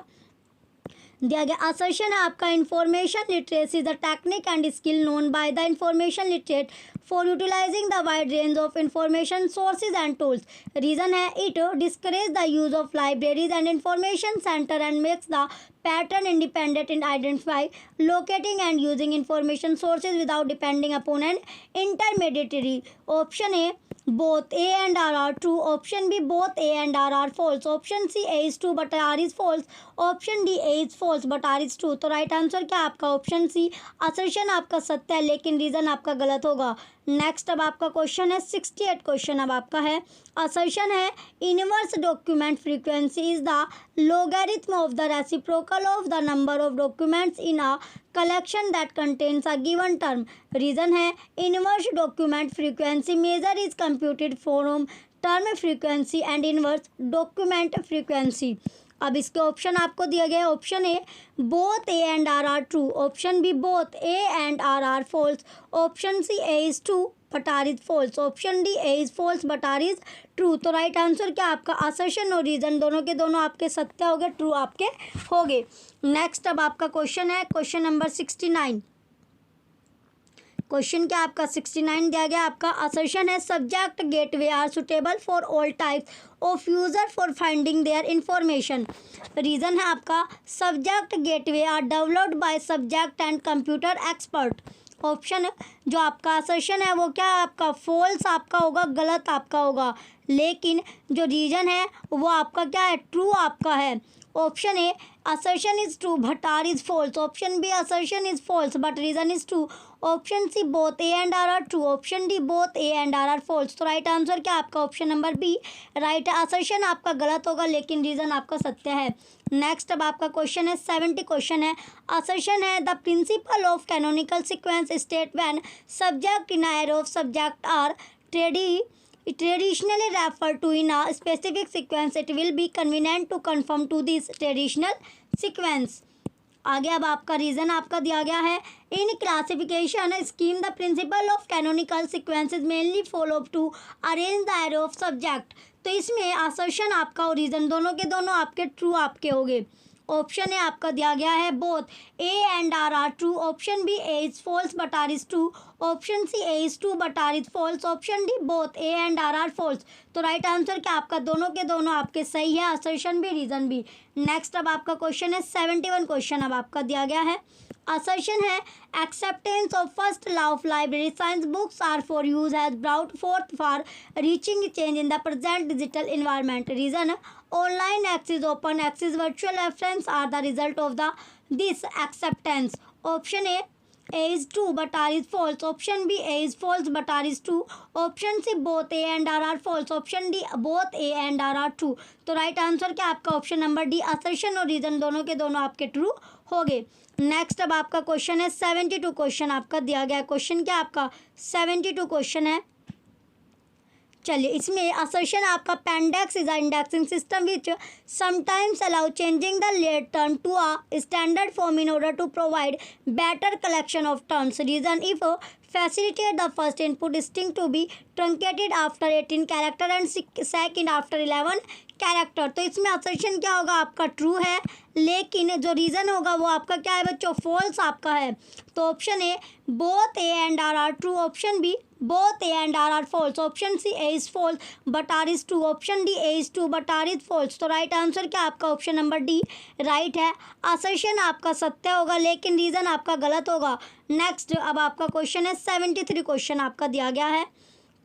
दिया गया। असर्शन है आपका information literacy the technique and skill known by the information literate for utilising the wide range of information sources and tools. Reason है it discourage the use of libraries and information centre and makes the pattern independent in identify locating and using information sources without depending upon an intermediary. Option A both A and R are true. Option B both A and R are false. Option C A is true but R is false. Option D A is false but R is true. तो right answer क्या आपका option सी assertion आपका सत्य है लेकिन reason आपका गलत होगा। नेक्स्ट अब आपका क्वेश्चन है 68 क्वेश्चन अब आपका है। असर्शन है inverse document frequency is the logarithm of the reciprocal of the number of documents in a collection that contains a given term. Reason है inverse document frequency measure is computed from term frequency and inverse document frequency. अब इसके option आपको दिया गया है। Option A both A and R are true. Option B both A and R are false. Option C A is true but R is false. Option D A is false but R is true. तो right answer क्या आपका assertion और reason दोनों के दोनों आपके सत्य हो गए, ट्रू आपके हो गए। नेक्स्ट अब आपका क्वेश्चन है क्वेश्चन नंबर 69। क्वेश्चन क्या आपका 69 दिया गया आपका। असर्शन है subject gateway are suitable for all types of user for finding their information. Reason है आपका subject gateway are developed by subject and computer expert. Option जो आपका असर्शन है वो क्या आपका फॉल्स आपका होगा, गलत आपका होगा, लेकिन जो रीजन है वो आपका क्या है ट्रू आपका है। Option A assertion is true but R is false. Option B assertion is false but reason is true. Option C both A and R are true. Option D both A and R are false. तो right answer क्या आपका option number B right है। Assertion आपका गलत होगा लेकिन reason आपका सत्य है। नेक्स्ट अब आपका क्वेश्चन है 70 क्वेश्चन है। असर्शन है the principle of canonical sequence state when subject in air of subject are traditionally referred to in a specific sequence, it will be convenient to conform to this traditional sequence. आगे अब आपका reason आपका दिया गया है। In classification scheme the principle of canonical sequences mainly follow to arrange the array of subject. तो इसमें assertion आपका और रीज़न दोनों के दोनों आपके ट्रू आपके हो गए। ऑप्शन ए आपका दिया गया है both A and R are true. Option B A is false but R is true. Option C A is true but R is false. Option D both A and R are false. तो right answer क्या आपका दोनों के दोनों आपके सही है, assertion भी रीजन भी. नेक्स्ट अब आपका क्वेश्चन है 71 क्वेश्चन अब आपका दिया गया है. असर्शन है acceptance of first law of library science books are for use has brought forth for reaching change in the present digital environment. Reason online access, open access, virtual reference are the result of this acceptance. Option A is true but R is false. Option B A is false but R is true. Option C both A and R are false. Option D both A and R are true. तो right answer क्या आपका option number D assertion और reason दोनों के दोनों आपके true हो गए. नेक्स्ट अब आपका क्वेश्चन है 72 क्वेश्चन आपका दिया गया है. क्वेश्चन क्या आपका 72 क्वेश्चन है. चलिए इसमें असर्शन आपका पेंडेक्स is a indexing system which sometimes allow changing the let term to a standard form in order to provide better collection of terms. Reason if facilitate the first input string to be truncated after 18 character and second after 11 character. तो इसमें assertion क्या होगा आपका true है, लेकिन जो reason होगा वो आपका क्या है बच्चों फॉल्स आपका है. तो option A both A and R are true. Option B both A and R are false. Option C A is false but R is true. Option D A is true but R is false. तो right answer क्या आपका option number D right है. Assertion आपका सत्य होगा लेकिन reason आपका गलत होगा. नेक्स्ट अब आपका क्वेश्चन है 73 क्वेश्चन आपका दिया गया है.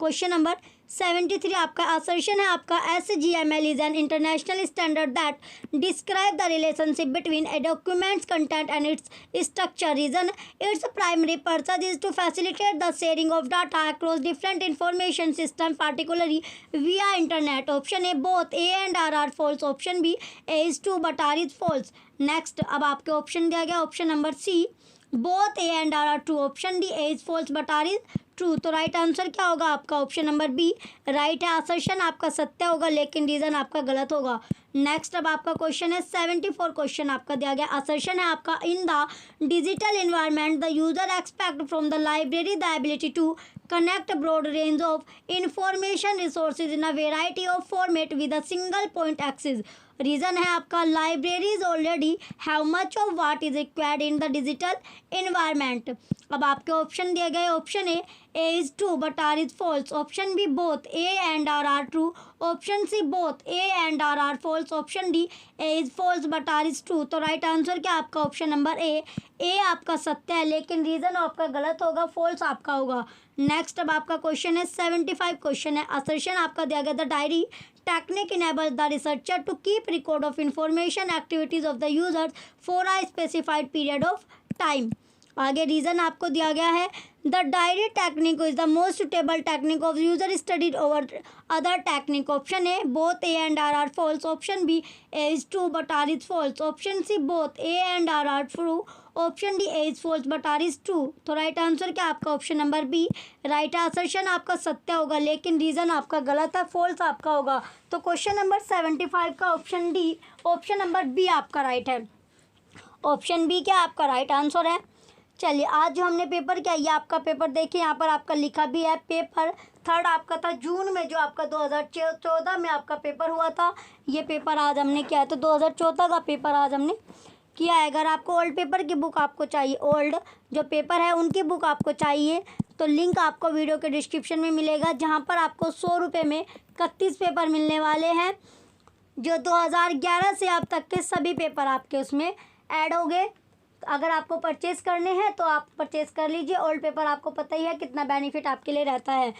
क्वेश्चन नंबर 73 आपका assertion है आपका SGML is an international standard that describe the relationship between a document's content and its structure. Reason, its primary purpose is to facilitate the sharing of data across different information systems, particularly via internet. Option A both A and R are false. Option B A is true but R is false. Next, अब आपके option दिया गया option number C, both A and R true. Option D A is false but R is true. तो right answer क्या होगा आपका option number B right है. Assertion आपका सत्य होगा लेकिन रीजन आपका गलत होगा. नेक्स्ट अब आपका क्वेश्चन है 74 क्वेश्चन आपका दिया गया. असर्शन है आपका in the digital environment the user expect from the library the ability to connect a broad range of information resources in a variety of format with a single point access. Reason है आपका libraries already have much of what is required in the digital environment. अब आपके option दिए गए option A is true but R is false. Option B both A and R true. Option C both A and R false. Option D A is false but R is true. तो right answer क्या आपका option number A आपका सत्य है लेकिन reason आपका गलत होगा, फॉल्स आपका होगा. नेक्स्ट अब आपका क्वेश्चन है 75 क्वेश्चन है. असर्शन आपका दिया गया the diary technique enables the researcher to keep record of information activities of the users for a specified period of time. आगे रीज़न आपको दिया गया है the diary technique is the most suitable technique of user studied over other technique. Option A both A and R false. Option B A is true but R is false. Option C both A and R true. Option D A is false but R is true. तो right answer क्या आपका option number B right है. Assertion आपका सत्य होगा लेकिन reason आपका गलत है, फॉल्स आपका होगा. तो क्वेश्चन नंबर 75 का option D option number B आपका राइट है. ऑप्शन बी क्या आपका राइट आंसर है. चलिए आज जो हमने पेपर किया ये आपका पेपर देखिए यहाँ पर आपका लिखा भी है. पेपर 3 आपका था जून में जो आपका 2014 में आपका पेपर हुआ था. ये पेपर आज हमने किया है तो 2014 का पेपर आज हमने किया है. अगर आपको ओल्ड पेपर की बुक आपको चाहिए, ओल्ड जो पेपर है उनकी बुक आपको चाहिए तो लिंक आपको वीडियो के डिस्क्रिप्शन में मिलेगा जहाँ पर आपको 100 रुपये में 31 पेपर मिलने वाले हैं जो 2011 से अब तक के सभी पेपर आपके उसमें ऐड हो गए. अगर आपको परचेज़ करने हैं तो आप परचेज़ कर लीजिए. ओल्ड पेपर आपको पता ही है कितना बेनिफिट आपके लिए रहता है.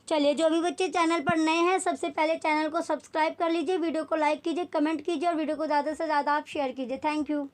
चलिए जो भी बच्चे चैनल पर नए हैं सबसे पहले चैनल को सब्सक्राइब कर लीजिए, वीडियो को लाइक कीजिए, कमेंट कीजिए और वीडियो को ज़्यादा से ज़्यादा आप शेयर कीजिए. Thank you.